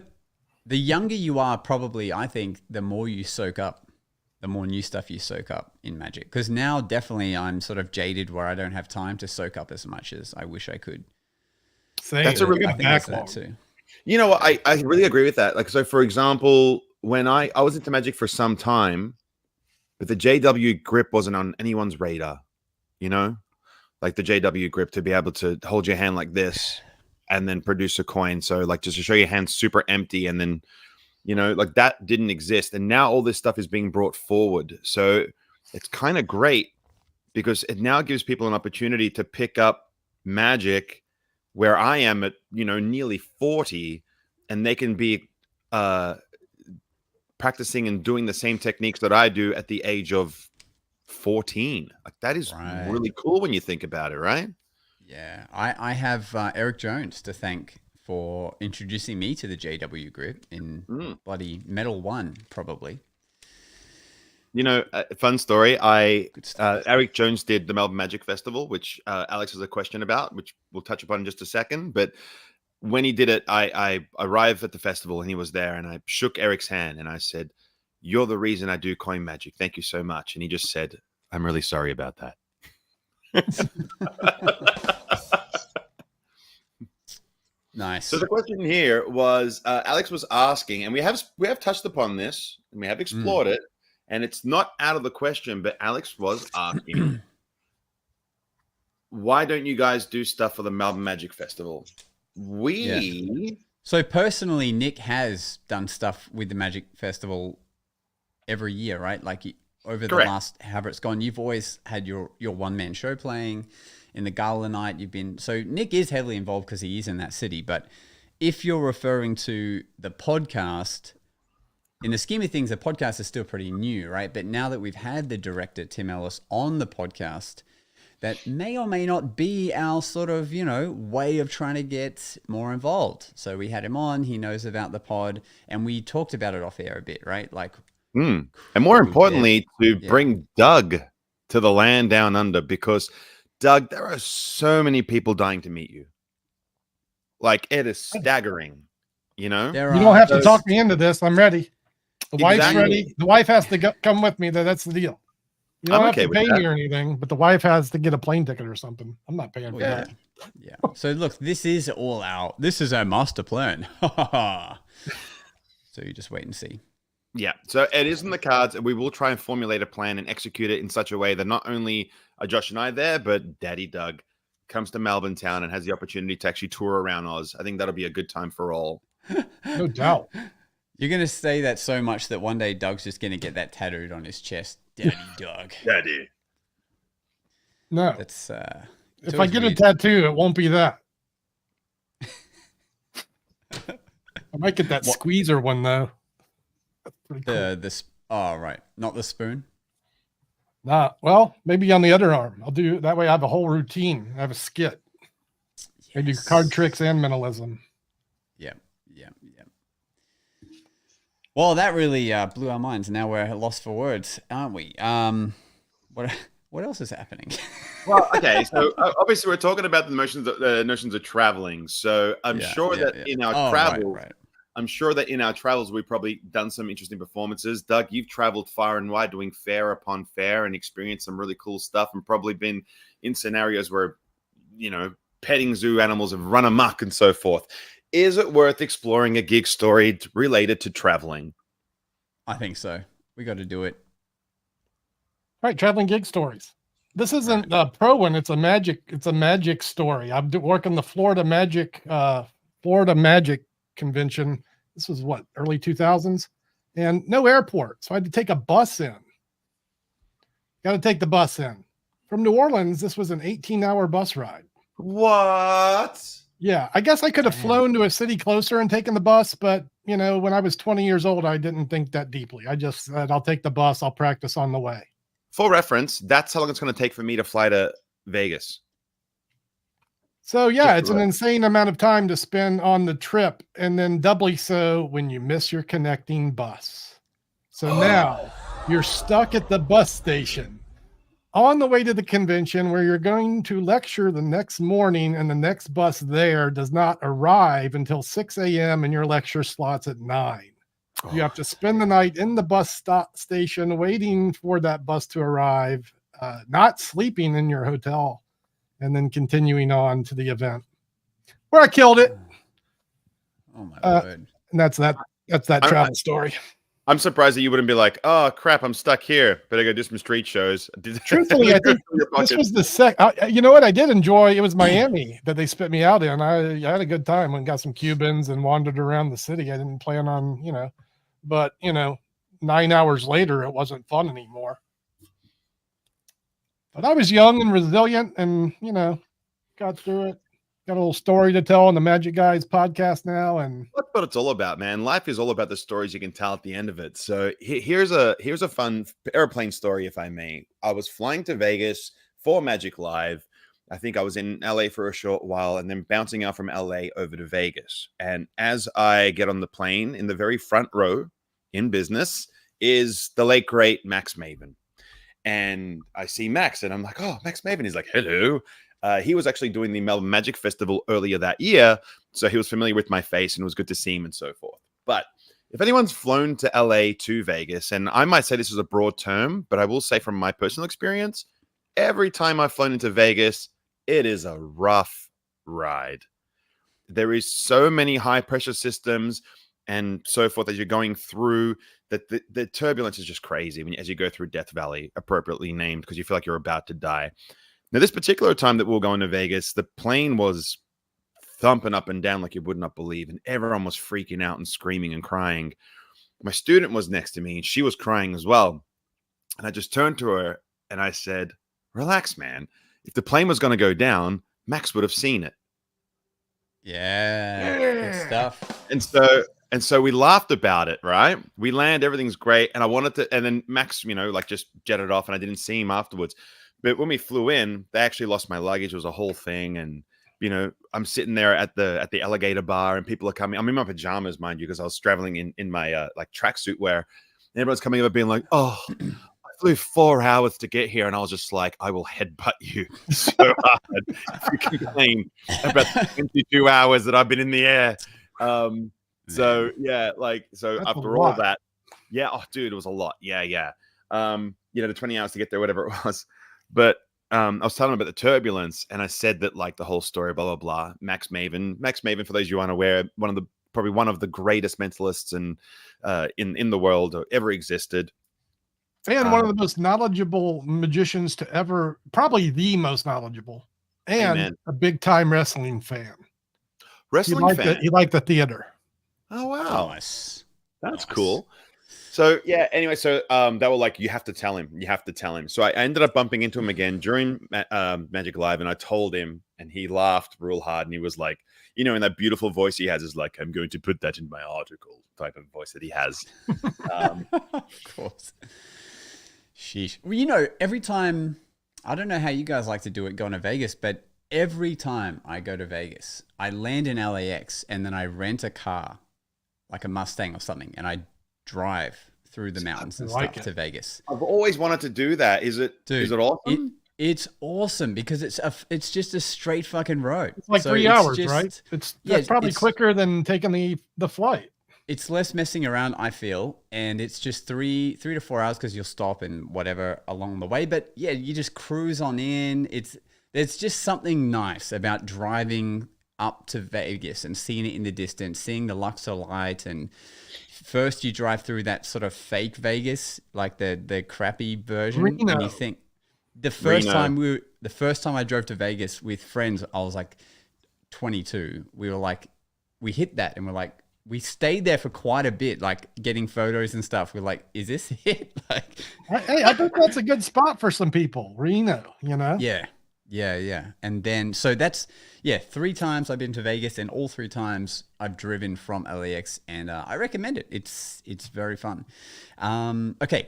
the younger you are, probably, I think the more you soak up, the more new stuff you soak up in magic. Because now definitely I'm sort of jaded where I don't have time to soak up as much as I wish I could. That's a really good backlog too. You know what? I really agree with that. Like, so for example, when I was into magic for some time, but the JW grip wasn't on anyone's radar, like the JW grip to be able to hold your hand like this and then produce a coin. So like just to show your hand super empty and then, like that didn't exist. And now all this stuff is being brought forward. So it's kind of great because it now gives people an opportunity to pick up magic where I am at, nearly 40, and they can be practicing and doing the same techniques that I do at the age of 14. Like that is really cool when you think about it, right? Yeah, I have Eric Jones to thank for introducing me to the JW grip in bloody Metal 1, probably. Fun story. Eric Jones did the Melbourne Magic Festival, which Alex has a question about, which we'll touch upon in just a second. But when he did it, I arrived at the festival and he was there, and I shook Eric's hand and I said, "You're the reason I do coin magic. Thank you so much." And he just said, "I'm really sorry about that." Nice. So the question here was, Alex was asking, and we have touched upon this and we have explored it. And it's not out of the question, but Alex was asking, why don't you guys do stuff for the Melbourne Magic Festival? So personally, Nick has done stuff with the Magic Festival every year, right? Like over the last, however it's gone, you've always had your one-man show playing. In the gala night, so Nick is heavily involved because he is in that city. But if you're referring to the podcast, in the scheme of things, the podcast is still pretty new, right? But now that we've had the director, Tim Ellis, on the podcast, that may or may not be our sort of, way of trying to get more involved. So we had him on, he knows about the pod, and we talked about it off air a bit, right? Like, and more importantly, to bring Doug to the land down under, because Doug, there are so many people dying to meet you. Like, it is staggering, You don't have to talk me into this. I'm ready. The wife's ready. The wife has to come with me. That's the deal. You don't have to pay me or anything, but the wife has to get a plane ticket or something. I'm not paying for that. Yeah. So look, this is our master plan. So you just wait and see. Yeah. So it is in the cards, and we will try and formulate a plan and execute it in such a way that not only are Josh and I there, but Daddy Doug comes to Melbourne town and has the opportunity to actually tour around Oz. I think that'll be a good time for all. No doubt. You're going to say that so much that one day Doug's just going to get that tattooed on his chest. Daddy Doug. Daddy. No. That's if I get a tattoo, it won't be that. I might get that squeezer one though. That's pretty cool. Right. Not the spoon? Well, maybe on the other arm. I'll do that way. I have a whole routine. I have a skit. Yes. I do card tricks and mentalism. Yeah. Well, that really blew our minds. Now we're lost for words, aren't we? What else is happening? Well, okay. So obviously we're talking about the notions of traveling. So I'm sure that in our travels, I'm sure that in our travels, we've probably done some interesting performances. Doug, you've traveled far and wide doing fair upon fair and experienced some really cool stuff, and probably been in scenarios where, petting zoo animals have run amok and so forth. Is it worth exploring a gig story related to traveling? I think so. We got to do it. All right, traveling gig stories. This isn't a pro one. It's a magic story. I'm working the Florida Magic convention. This was early 2000s, and no airport. So I had to take a bus in. Got to take the bus in. From New Orleans, this was an 18-hour bus ride. What? Yeah, I guess I could have flown to a city closer and taken the bus, but when I was 20 years old, I didn't think that deeply. I just said, I'll take the bus. I'll practice on the way. For reference, that's how long it's going to take for me to fly to Vegas. So it's an insane amount of time to spend on the trip, and then doubly so when you miss your connecting bus. So now you're stuck at the bus station on the way to the convention, where you're going to lecture the next morning, and the next bus there does not arrive until 6 a.m. and your lecture slots at 9. You have to spend the night in the bus station waiting for that bus to arrive, not sleeping in your hotel, and then continuing on to the event where I killed it. Oh my word. And that's that travel story. I'm surprised that you wouldn't be like, oh crap, I'm stuck here, but I got to do some street shows. Truthfully, I think this was the you know what I did enjoy? It was Miami that they spit me out in. I had a good time and got some Cubans and wandered around the city. I didn't plan on, but 9 hours later, it wasn't fun anymore. But I was young and resilient and, got through it. Got a little story to tell on the Magic Guys podcast now. And that's what it's all about, man. Life is all about the stories you can tell at the end of it. So here's a fun airplane story, if I may. I was flying to Vegas for Magic Live. I think I was in LA for a short while and then bouncing out from LA over to Vegas. And as I get on the plane, in the very front row in business is the late, great Max Maven. And I see Max and I'm like, oh, Max Maven. He's like, hello. He was actually doing the Melbourne Magic Festival earlier that year, so he was familiar with my face and it was good to see him and so forth. But if anyone's flown to LA to Vegas, and I might say this is a broad term, but I will say from my personal experience, every time I've flown into Vegas, it is a rough ride. There is so many high pressure systems and so forth as you're going through that the turbulence is just crazy as you go through Death Valley, appropriately named, because you feel like you're about to die. Now, this particular time that we were going to Vegas, the plane was thumping up and down like you would not believe, and everyone was freaking out and screaming and crying. My student was next to me, and she was crying as well. And I just turned to her, and I said, relax, man. If the plane was going to go down, Max would have seen it. Yeah. Good stuff. And so And so we laughed about it, right? We land, everything's great. And I wanted to, and then Max, like just jetted off and I didn't see him afterwards. But when we flew in, they actually lost my luggage. It was a whole thing. And, I'm sitting there at the alligator bar and people are coming. I'm in my pajamas, mind you, because I was traveling in my like tracksuit wear. And everyone's coming over being like, oh, I flew 4 hours to get here. And I was just like, I will headbutt you so hard if you complain about the 22 hours that I've been in the air. So yeah, That's after all that, yeah, oh dude, it was a lot. Yeah. The 20 hours to get there, whatever it was. But I was telling him about the turbulence, and I said that the whole story, blah blah blah. Max Maven, for those of you unaware, probably one of the greatest mentalists in the world or ever existed, and one of the most knowledgeable magicians to ever, probably the most knowledgeable, and Amen. a big time wrestling fan. Wrestling fan. He liked the theater. Oh wow, Nice. that's cool. So yeah, anyway, so they were like, you have to tell him. So I ended up bumping into him again during Magic Live, and I told him, and he laughed real hard, and he was like, in that beautiful voice he has, is like, I'm going to put that in my article type of voice that he has. Of course. Sheesh. Well, every time, I don't know how you guys like to do it going to Vegas, but every time I go to Vegas, I land in LAX and then I rent a car, like a Mustang or something, and I drive through the mountains and stuff to Vegas. I've always wanted to do that. Is it awesome? It's awesome because it's just a straight fucking road. It's like 3 hours, right? That's probably quicker than taking the flight. It's less messing around, I feel, and it's just 3 to 4 hours because you'll stop and whatever along the way. But yeah, you just cruise on in. There's just something nice about driving up to Vegas and seeing it in the distance, seeing the Luxor light, and first you drive through that sort of fake Vegas, like the crappy version, Reno. and you think the first time I drove to Vegas with friends, I was like 22. We were like, we hit that, and we're like, we stayed there for quite a bit, like getting photos and stuff. We're like, is this it? Like, hey, I think that's a good spot for some people, Reno. Yeah. And then, so that's, 3 times I've been to Vegas, and all 3 times I've driven from LAX, and I recommend it. It's very fun. Okay,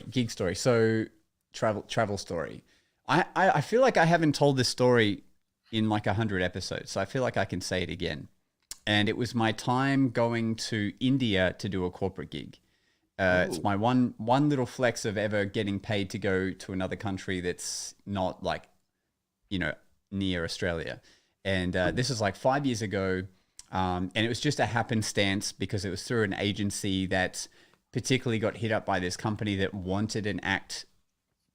gig story. So travel story. I feel like I haven't told this story in like 100 episodes, so I feel like I can say it again. And it was my time going to India to do a corporate gig. It's my one little flex of ever getting paid to go to another country that's not like, near Australia. And this is like 5 years ago. And it was just a happenstance because it was through an agency that particularly got hit up by this company that wanted an act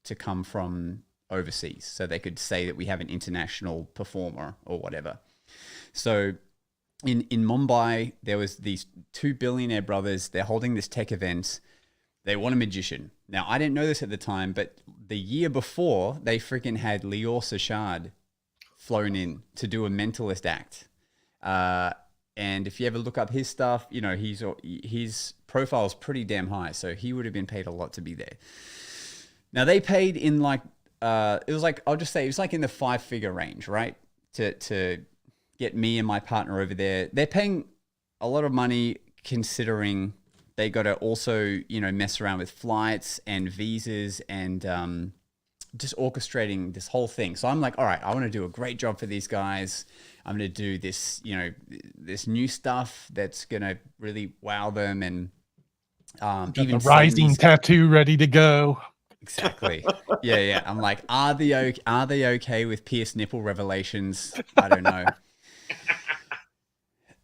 to come from overseas. So they could say that we have an international performer or whatever. So in Mumbai, there was these 2 billionaire brothers. They're holding this tech event. They want a magician. Now, I didn't know this at the time, but the year before, they freaking had Lior Sachard flown in to do a mentalist act. And if you ever look up his stuff, his profile is pretty damn high. So he would have been paid a lot to be there. Now, they paid in like, it was like, I'll just say it was like in the 5-figure range, right? To get me and my partner over there. They're paying a lot of money considering they got to also, mess around with flights and visas and just orchestrating this whole thing. So I'm like, all right, I want to do a great job for these guys. I'm going to do this, this new stuff that's going to really wow them. And even the rising tattoo ready to go. Exactly. Yeah. I'm like, are they okay with pierced nipple revelations? I don't know.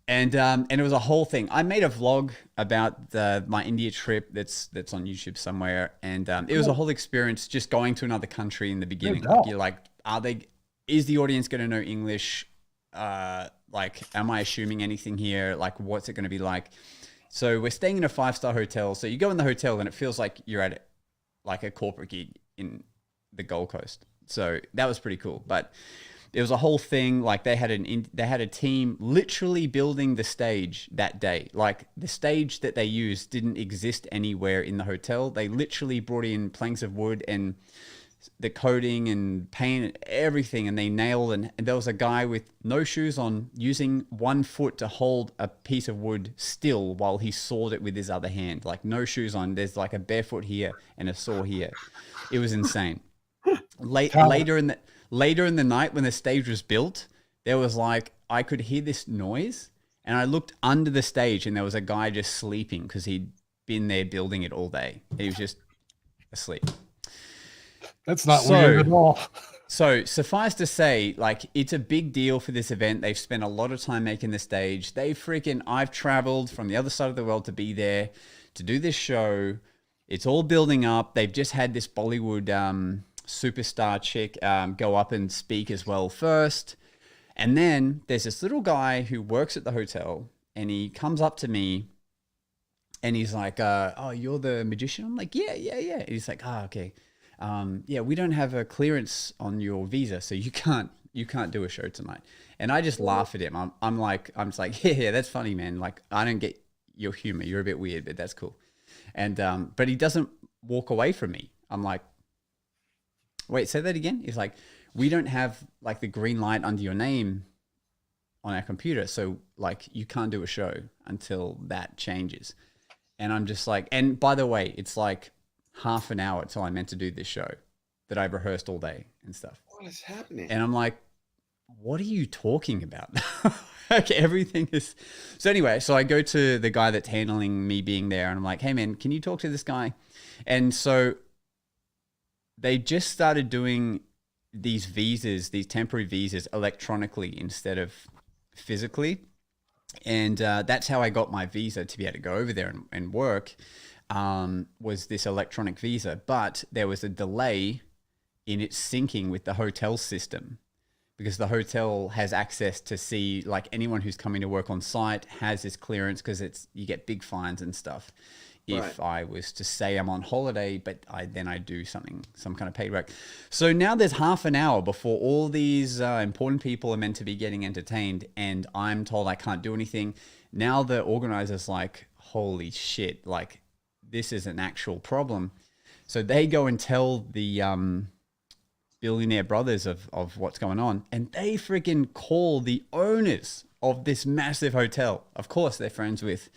And it was a whole thing. I made a vlog about my India trip that's on YouTube somewhere, and it was a whole experience just going to another country in the beginning. Like, you're like, is the audience going to know English? Like, am I assuming anything here? Like, what's it going to be like? So we're staying in a 5-star hotel. So you go in the hotel and it feels like you're at like a corporate gig in the Gold Coast. So that was pretty cool. But it was a whole thing. Like they had a team literally building the stage that day. Like the stage that they used didn't exist anywhere in the hotel. They literally brought in planks of wood and the coating and paint, everything, and they nailed. And there was a guy with no shoes on, using 1 foot to hold a piece of wood still while he sawed it with his other hand, like no shoes on. There's like a barefoot here and a saw here. It was insane. Later in the night, when the stage was built, there was like, I could hear this noise, and I looked under the stage, and there was a guy just sleeping because he'd been there building it all day. He was just asleep. That's not weird at all. So suffice to say, like, it's a big deal for this event. They've spent a lot of time making the stage. I've traveled from the other side of the world to be there to do this show. It's all building up. They've just had this Bollywood superstar chick go up and speak as well first. And then there's this little guy who works at the hotel, and he comes up to me and he's like, oh, you're the magician? I'm like, yeah. And he's like, okay. Yeah, we don't have a clearance on your visa, so you can't do a show tonight. And I just laugh at him. I'm just like, yeah, that's funny, man. Like, I don't get your humor. You're a bit weird, but that's cool. And but he doesn't walk away from me. I'm like, wait, say that again? He's like, we don't have like the green light under your name on our computer, so like you can't do a show until that changes. And I'm just like, and by the way, it's like half an hour till I'm meant to do this show that I've rehearsed all day and stuff. What is happening? And I'm like, what are you talking about? Like, everything is... So anyway, so I go to the guy that's handling me being there, and I'm like, hey man, can you talk to this guy? And so they just started doing these visas, these temporary visas, electronically instead of physically. And that's how I got my visa to be able to go over there and work, was this electronic visa. But there was a delay in it syncing with the hotel system, because the hotel has access to see, like, anyone who's coming to work on site has this clearance, because you get big fines and stuff if I was to say I'm on holiday, but I do some kind of paid work. So now there's half an hour before all these important people are meant to be getting entertained, and I'm told I can't do anything. Now the organizer's like, holy shit, like, this is an actual problem. So they go and tell the billionaire brothers of what's going on, and they freaking call the owners of this massive hotel. Of course, they're friends with...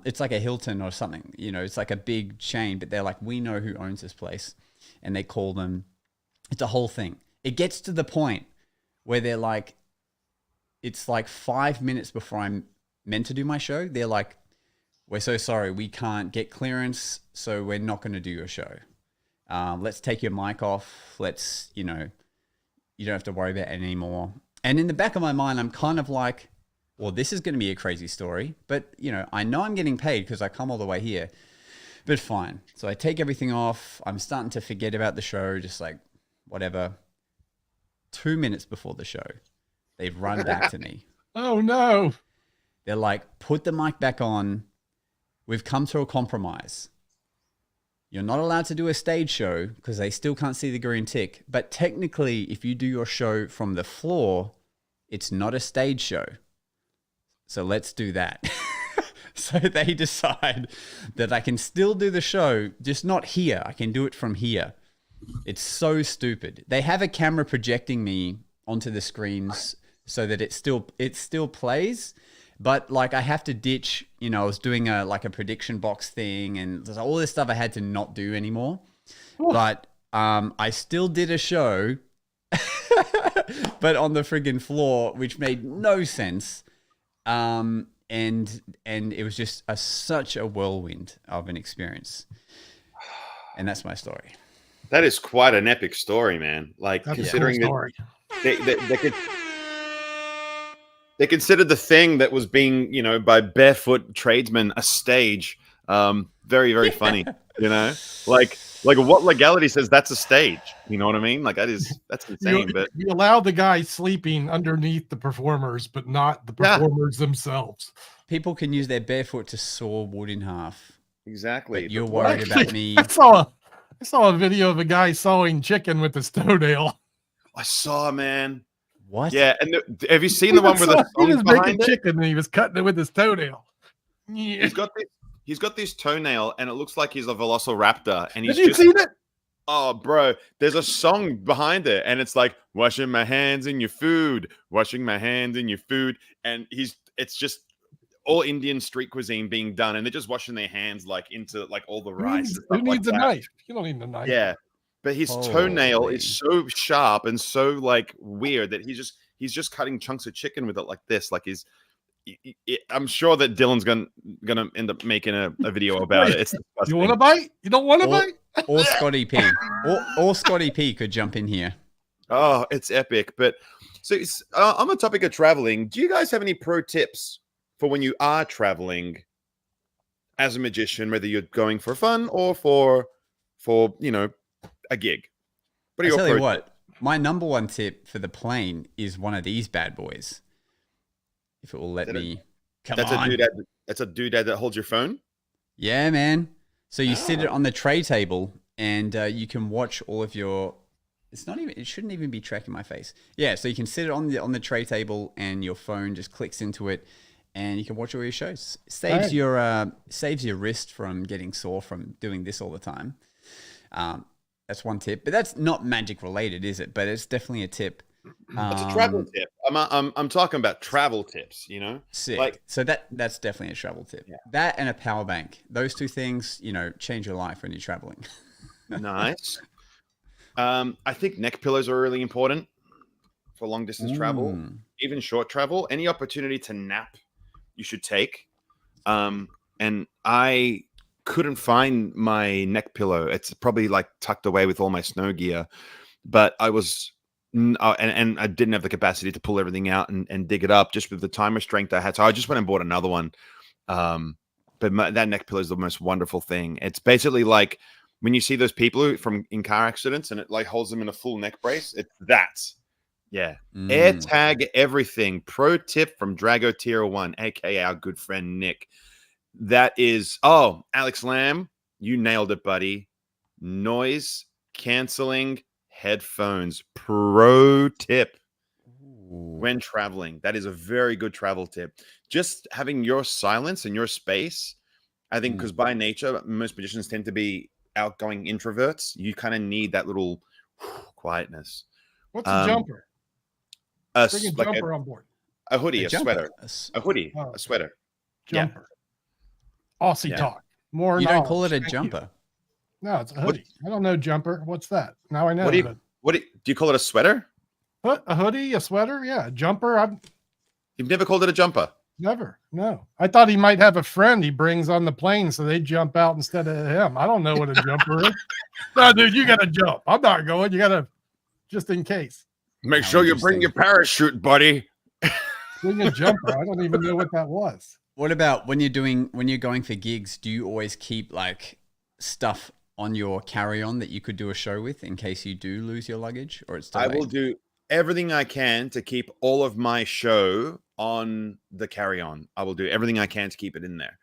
it's like a Hilton or something, it's like a big chain, but they're like, we know who owns this place. And they call them. It's a whole thing. It gets to the point where they're like, it's like 5 minutes before I'm meant to do my show. They're like, we're so sorry, we can't get clearance, so we're not going to do your show. Let's take your mic off. Let's, you don't have to worry about it anymore. And in the back of my mind, I'm kind of like, well, this is going to be a crazy story, but I know I'm getting paid because I come all the way here, but fine. So I take everything off. I'm starting to forget about the show, just like whatever. 2 minutes before the show, they've run back to me. Oh no. They're like, put the mic back on. We've come to a compromise. You're not allowed to do a stage show because they still can't see the green tick. But technically, if you do your show from the floor, it's not a stage show. So let's do that. So they decide that I can still do the show, just not here. I can do it from here. It's so stupid. They have a camera projecting me onto the screens so that it still plays, but like I have to ditch, I was doing a prediction box thing, and there's all this stuff I had to not do anymore. Ooh. But I still did a show, but on the friggin' floor, which made no sense. And it was just such a whirlwind of an experience. And that's my story. That is quite an epic story, man. Like, that's considering a cool that they considered the thing that was being, by barefoot tradesmen, a stage. Very, very funny, like what legality says that's a stage? You know what I mean? Like, that's insane. But you allow the guy sleeping underneath the performers, but not the performers themselves. People can use their barefoot to saw wood in half. Exactly. But you're worried about me. I saw a video of a guy sawing chicken with his toenail. I saw, man. What? Yeah, and have you seen the one where he was making chicken and he was cutting it with his toenail? Yeah. He's got this toenail, and it looks like he's a velociraptor. And he's Have you seen it? Oh, bro, there's a song behind it, and it's like washing my hands in your food, washing my hands in your food, and it's just all Indian street cuisine being done, and they're just washing their hands like into like all the rice and Who stuff like needs a that. knife? You don't need a knife. Yeah, but his toenail Holy. is so sharp and so like weird that he's just cutting chunks of chicken with it like this, like he's. I'm sure that Dylan's gonna end up making a video about it. It's disgusting. You want a bite? You don't want a Or, bite? or Scotty P. Or Scotty P could jump in here. Oh, it's epic. But so on the topic of traveling, do you guys have any pro tips for when you are traveling as a magician, whether you're going for fun or for a gig? What are I your tell you pro what, my number one tip for the plane is one of these bad boys. If it will let me. Come That's on. That's a doodad that holds your phone. Yeah, man. So you sit it on the tray table, and you can watch all of your. It shouldn't even be tracking my face. Yeah, so you can sit it on the tray table, and your phone just clicks into it, and you can watch all your shows. Saves your wrist from getting sore from doing this all the time. That's one tip, but that's not magic related, is it? But it's definitely a tip. It's a travel tip. I'm talking about travel tips. Sick. Like So that's definitely a travel tip. Yeah. That and a power bank. Those two things, change your life when you're traveling. nice. I think neck pillows are really important for long distance travel, even short travel. Any opportunity to nap, you should take. And I couldn't find my neck pillow. It's probably like tucked away with all my snow gear, but I was. And I didn't have the capacity to pull everything out and dig it up just with the time restraint I had. So I just went and bought another one. But that neck pillow is the most wonderful thing. It's basically like when you see those people in car accidents and it like holds them in a full neck brace. It's that. Yeah. Air tag everything. Pro tip from Drago Tier 1, aka our good friend Nick. That is, Alex Lamb, you nailed it, buddy. Noise canceling headphones. Pro tip when traveling. That is a very good travel tip. Just having your silence and your space. I think because by nature, most magicians tend to be outgoing introverts. You kind of need that little quietness. What's a jumper? Bring a jumper on board. A hoodie, a sweater. A hoodie, Oh. a sweater. Jumper. Aussie talk. More You knowledge. don't call it a Thank jumper. You. No, it's a hoodie. I don't know jumper. What's that? Now I know. What do you call it? A sweater? A hoodie, a sweater? Yeah, a jumper. You've never called it a jumper? Never. No. I thought he might have a friend he brings on the plane so they jump out instead of him. I don't know what a jumper is. No, dude, you got to jump. I'm not going. You got to, just in case. Make sure you bring your parachute, buddy. Bring a jumper. I don't even know what that was. What about when you're going for gigs? Do you always keep like stuff on your carry-on that you could do a show with in case you do lose your luggage, or it's delayed? I will do everything I can to keep all of my show on the carry-on. I will do everything I can to keep it in there.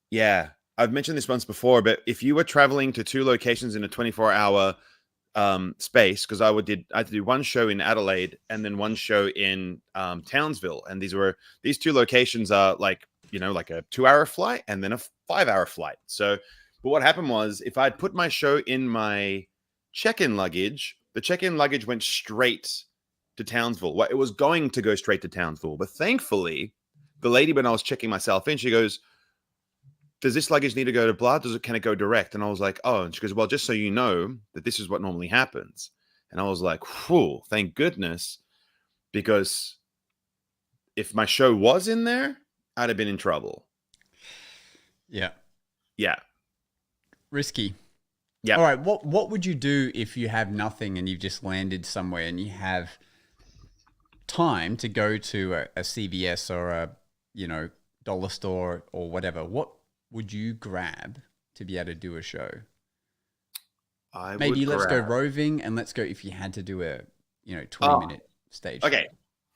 Yeah, I've mentioned this once before, but if you were traveling to 2 locations in a 24-hour space, because I had to do one show in Adelaide and then one show in Townsville, and these 2 locations are like a 2-hour flight and then a 5-hour flight. So, but what happened was if I'd put my show in my check-in luggage, the check-in luggage went straight to Townsville. Well, it was going to go straight to Townsville, but thankfully, the lady, when I was checking myself in, she goes, "Does this luggage need to go to blah? Can it go direct?" And I was like, "Oh," and she goes, "Well, just so you know that this is what normally happens." And I was like, "Whew, thank goodness," because if my show was in there, I'd have been in trouble. Yeah. Risky. Yeah. All right. What would you do if you have nothing and you've just landed somewhere and you have time to go to a CVS or a dollar store or whatever? What would you grab to be able to do a show? Maybe let's go roving, and let's go if you had to do a 20-minute stage. Okay.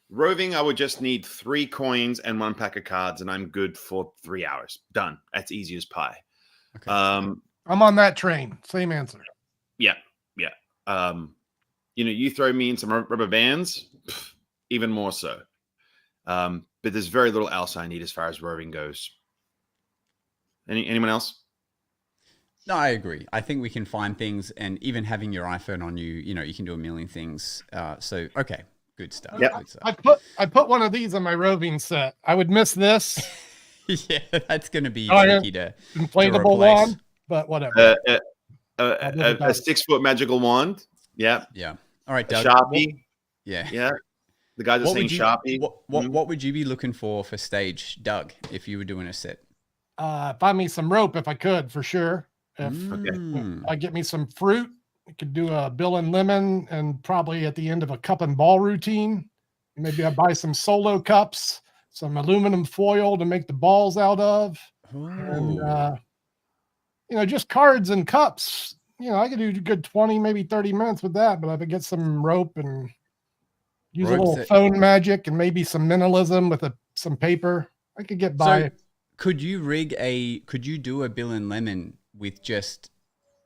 Roving, I would just need 3 coins and 1 pack of cards, and I'm good for 3 hours. Done. That's easy as pie. Okay. I'm on that train. Same answer. Yeah. You throw me in some rubber bands, even more so. But there's very little else I need as far as roving goes. Anyone else? No, I agree. I think we can find things, and even having your iPhone on you, you can do a million things. So, okay, good stuff. Yep. Good stuff. I put one of these on my roving set. I would miss this. Yeah, that's going to be Oh, tricky to inflatable replace. one, but whatever. A 6-foot magical wand. Yeah. Yeah. All right, A Doug. Sharpie. Yeah. Yeah. The guys are saying Sharpie. What would you be looking for stage, Doug, if you were doing a set? Find me some rope if I could, for sure. If Mm. I get me some fruit, I could do a Bill and Lemon, and probably at the end of a cup and ball routine. Maybe I buy some solo cups, some aluminum foil to make the balls out of, and just cards and cups. I could do a good 20, maybe 30 minutes with that. But if I get some rope and use a little phone magic and maybe some minimalism with some paper, I could get by. So could you do a Bill and Lemon with just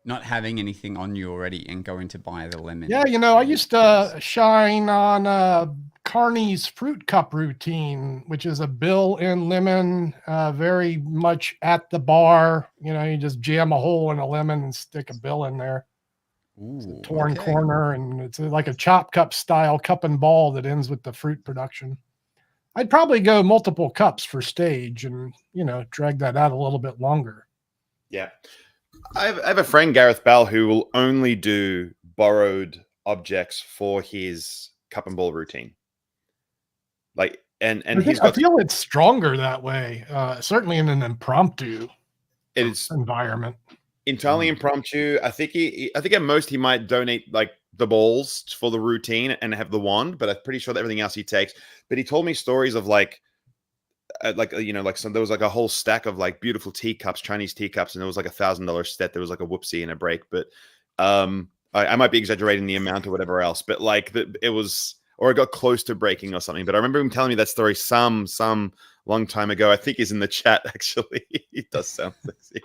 not having anything on you already and going to buy the lemon? Yeah, I used to shine on Carney's fruit cup routine, which is a Bill and Lemon, very much at the bar. You just jam a hole in a lemon and stick a Bill in there. It's a torn corner, and it's like a chop cup style cup and ball that ends with the fruit production. I'd probably go multiple cups for stage and, drag that out a little bit longer. Yeah. I have a friend, Gareth Bell, who will only do borrowed objects for his cup and ball routine. I feel it's stronger that way, certainly in an impromptu environment. Entirely impromptu. I think at most he might donate like the balls for the routine and have the wand, but I'm pretty sure that everything else he takes. But he told me stories of there was like a whole stack of like beautiful teacups, Chinese teacups, and it was like $1,000 set. There was like a whoopsie and a break, but I might be exaggerating the amount or whatever else, but it got close to breaking or something. But I remember him telling me that story some long time ago. I think he's in the chat actually. He does sound sexy.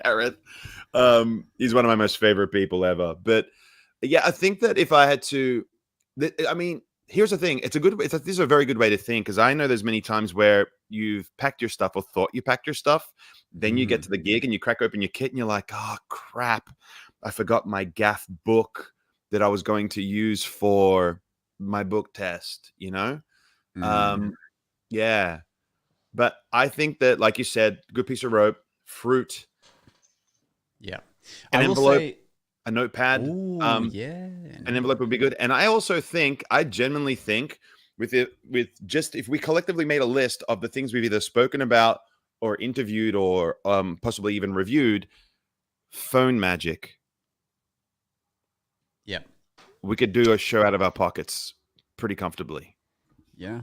Gareth. He's one of my most favorite people ever. But yeah, I think that if I had to, here's the thing. This is a very good way to think, because I know there's many times where you've packed your stuff or thought you packed your stuff. Then you get to the gig and you crack open your kit and you're like, oh crap, I forgot my gaff book that I was going to use for my book test, Yeah. But I think that, like you said, good piece of rope, fruit. Yeah. An envelope. Say, a notepad. An envelope would be good. And I also think, I genuinely think if we collectively made a list of the things we've either spoken about or interviewed or possibly even reviewed, phone magic. Yeah. We could do a show out of our pockets pretty comfortably. Yeah.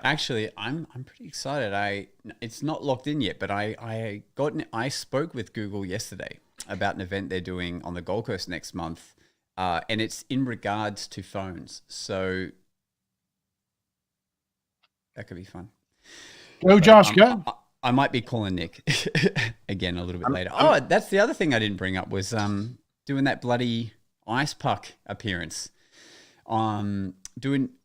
Actually, I'm pretty excited. It's not locked in yet, but I spoke with Google yesterday about an event they're doing on the Gold Coast next month, and it's in regards to phones. So that could be fun. Go, Josh, go. I might be calling Nick again a little bit later. Oh, that's the other thing I didn't bring up was doing that bloody ice puck appearance. I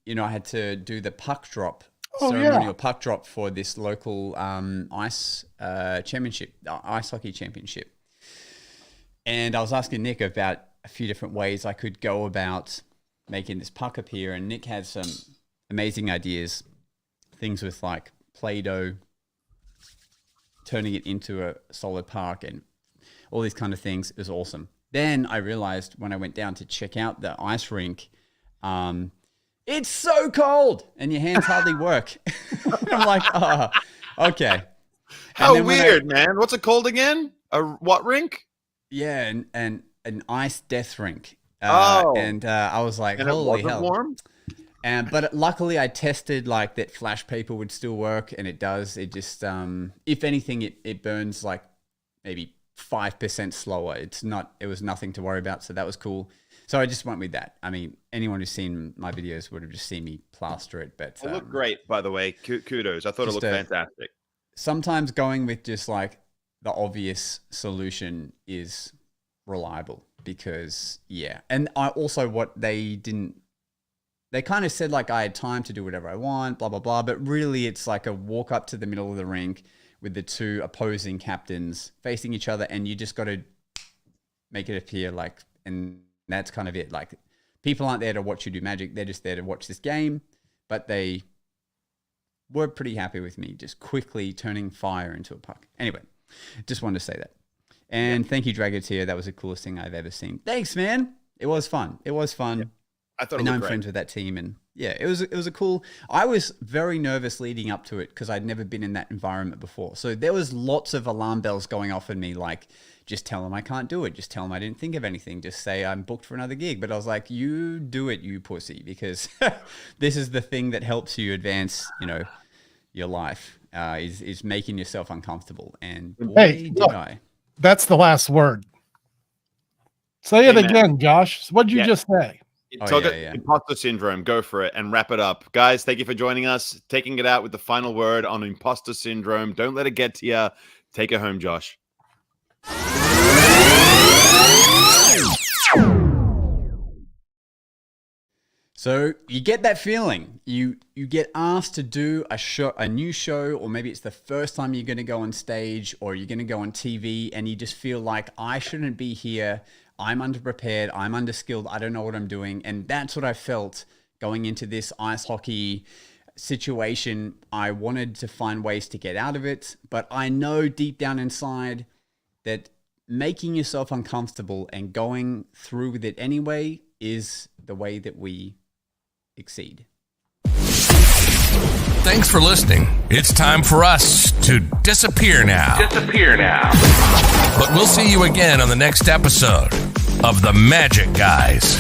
had to do the puck drop, ceremonial puck drop for this local ice hockey championship. And I was asking Nick about a few different ways I could go about making this puck appear, and Nick had some amazing ideas, things with like Play-Doh, turning it into a solid puck, and all these kind of things. It was awesome. Then I realized when I went down to check out the ice rink, it's so cold and your hands hardly work. I'm like, oh, okay. How weird, man. What's it called again? A what rink? Yeah, and an ice death rink. And I was like, and holy hell. Warm? But luckily I tested like that flash paper would still work, and it does. It just, if anything, it burns like maybe 5% slower. It was nothing to worry about. So that was cool. So I just went with that. I mean, anyone who's seen my videos would have just seen me plaster it. But it looked great, by the way. Kudos. I thought it looked fantastic. Sometimes going with just like the obvious solution is reliable, because and I also they kind of said like I had time to do whatever I want, blah blah blah, but really it's like a walk up to the middle of the rink with the two opposing captains facing each other, and you just got to make it appear like, and that's kind of it. Like, people aren't there to watch you do magic. They're just there to watch this game. But they were pretty happy with me just quickly turning fire into a puck. Anyway, just wanted to say that. And thank you, Dragotier. That was the coolest thing I've ever seen. Thanks, man. It was fun. It was fun. Yeah. I thought I know I'm friends with that team, and yeah, it was a cool. I was very nervous leading up to it because I'd never been in that environment before. So there was lots of alarm bells going off in me, like, just tell them I can't do it. Just tell them I didn't think of anything. Just say I'm booked for another gig. But I was like, you do it, you pussy, because this is the thing that helps you advance, your life, is making yourself uncomfortable. And boy, did I. That's the last word. Say it again, Josh. What did you just say? Imposter syndrome. Go for it and wrap it up. Guys, thank you for joining us. Taking it out with the final word on imposter syndrome. Don't let it get to you. Take it home, Josh. So you get that feeling. You get asked to do a new show, or maybe it's the first time you're going to go on stage, or you're going to go on TV, and you just feel like, I shouldn't be here. I'm underprepared. I'm underskilled. I don't know what I'm doing. And that's what I felt going into this ice hockey situation. I wanted to find ways to get out of it, but I know deep down inside that making yourself uncomfortable and going through with it anyway is the way that we exceed. Thanks for listening. It's time for us to disappear now. But we'll see you again on the next episode of The Magic Guys.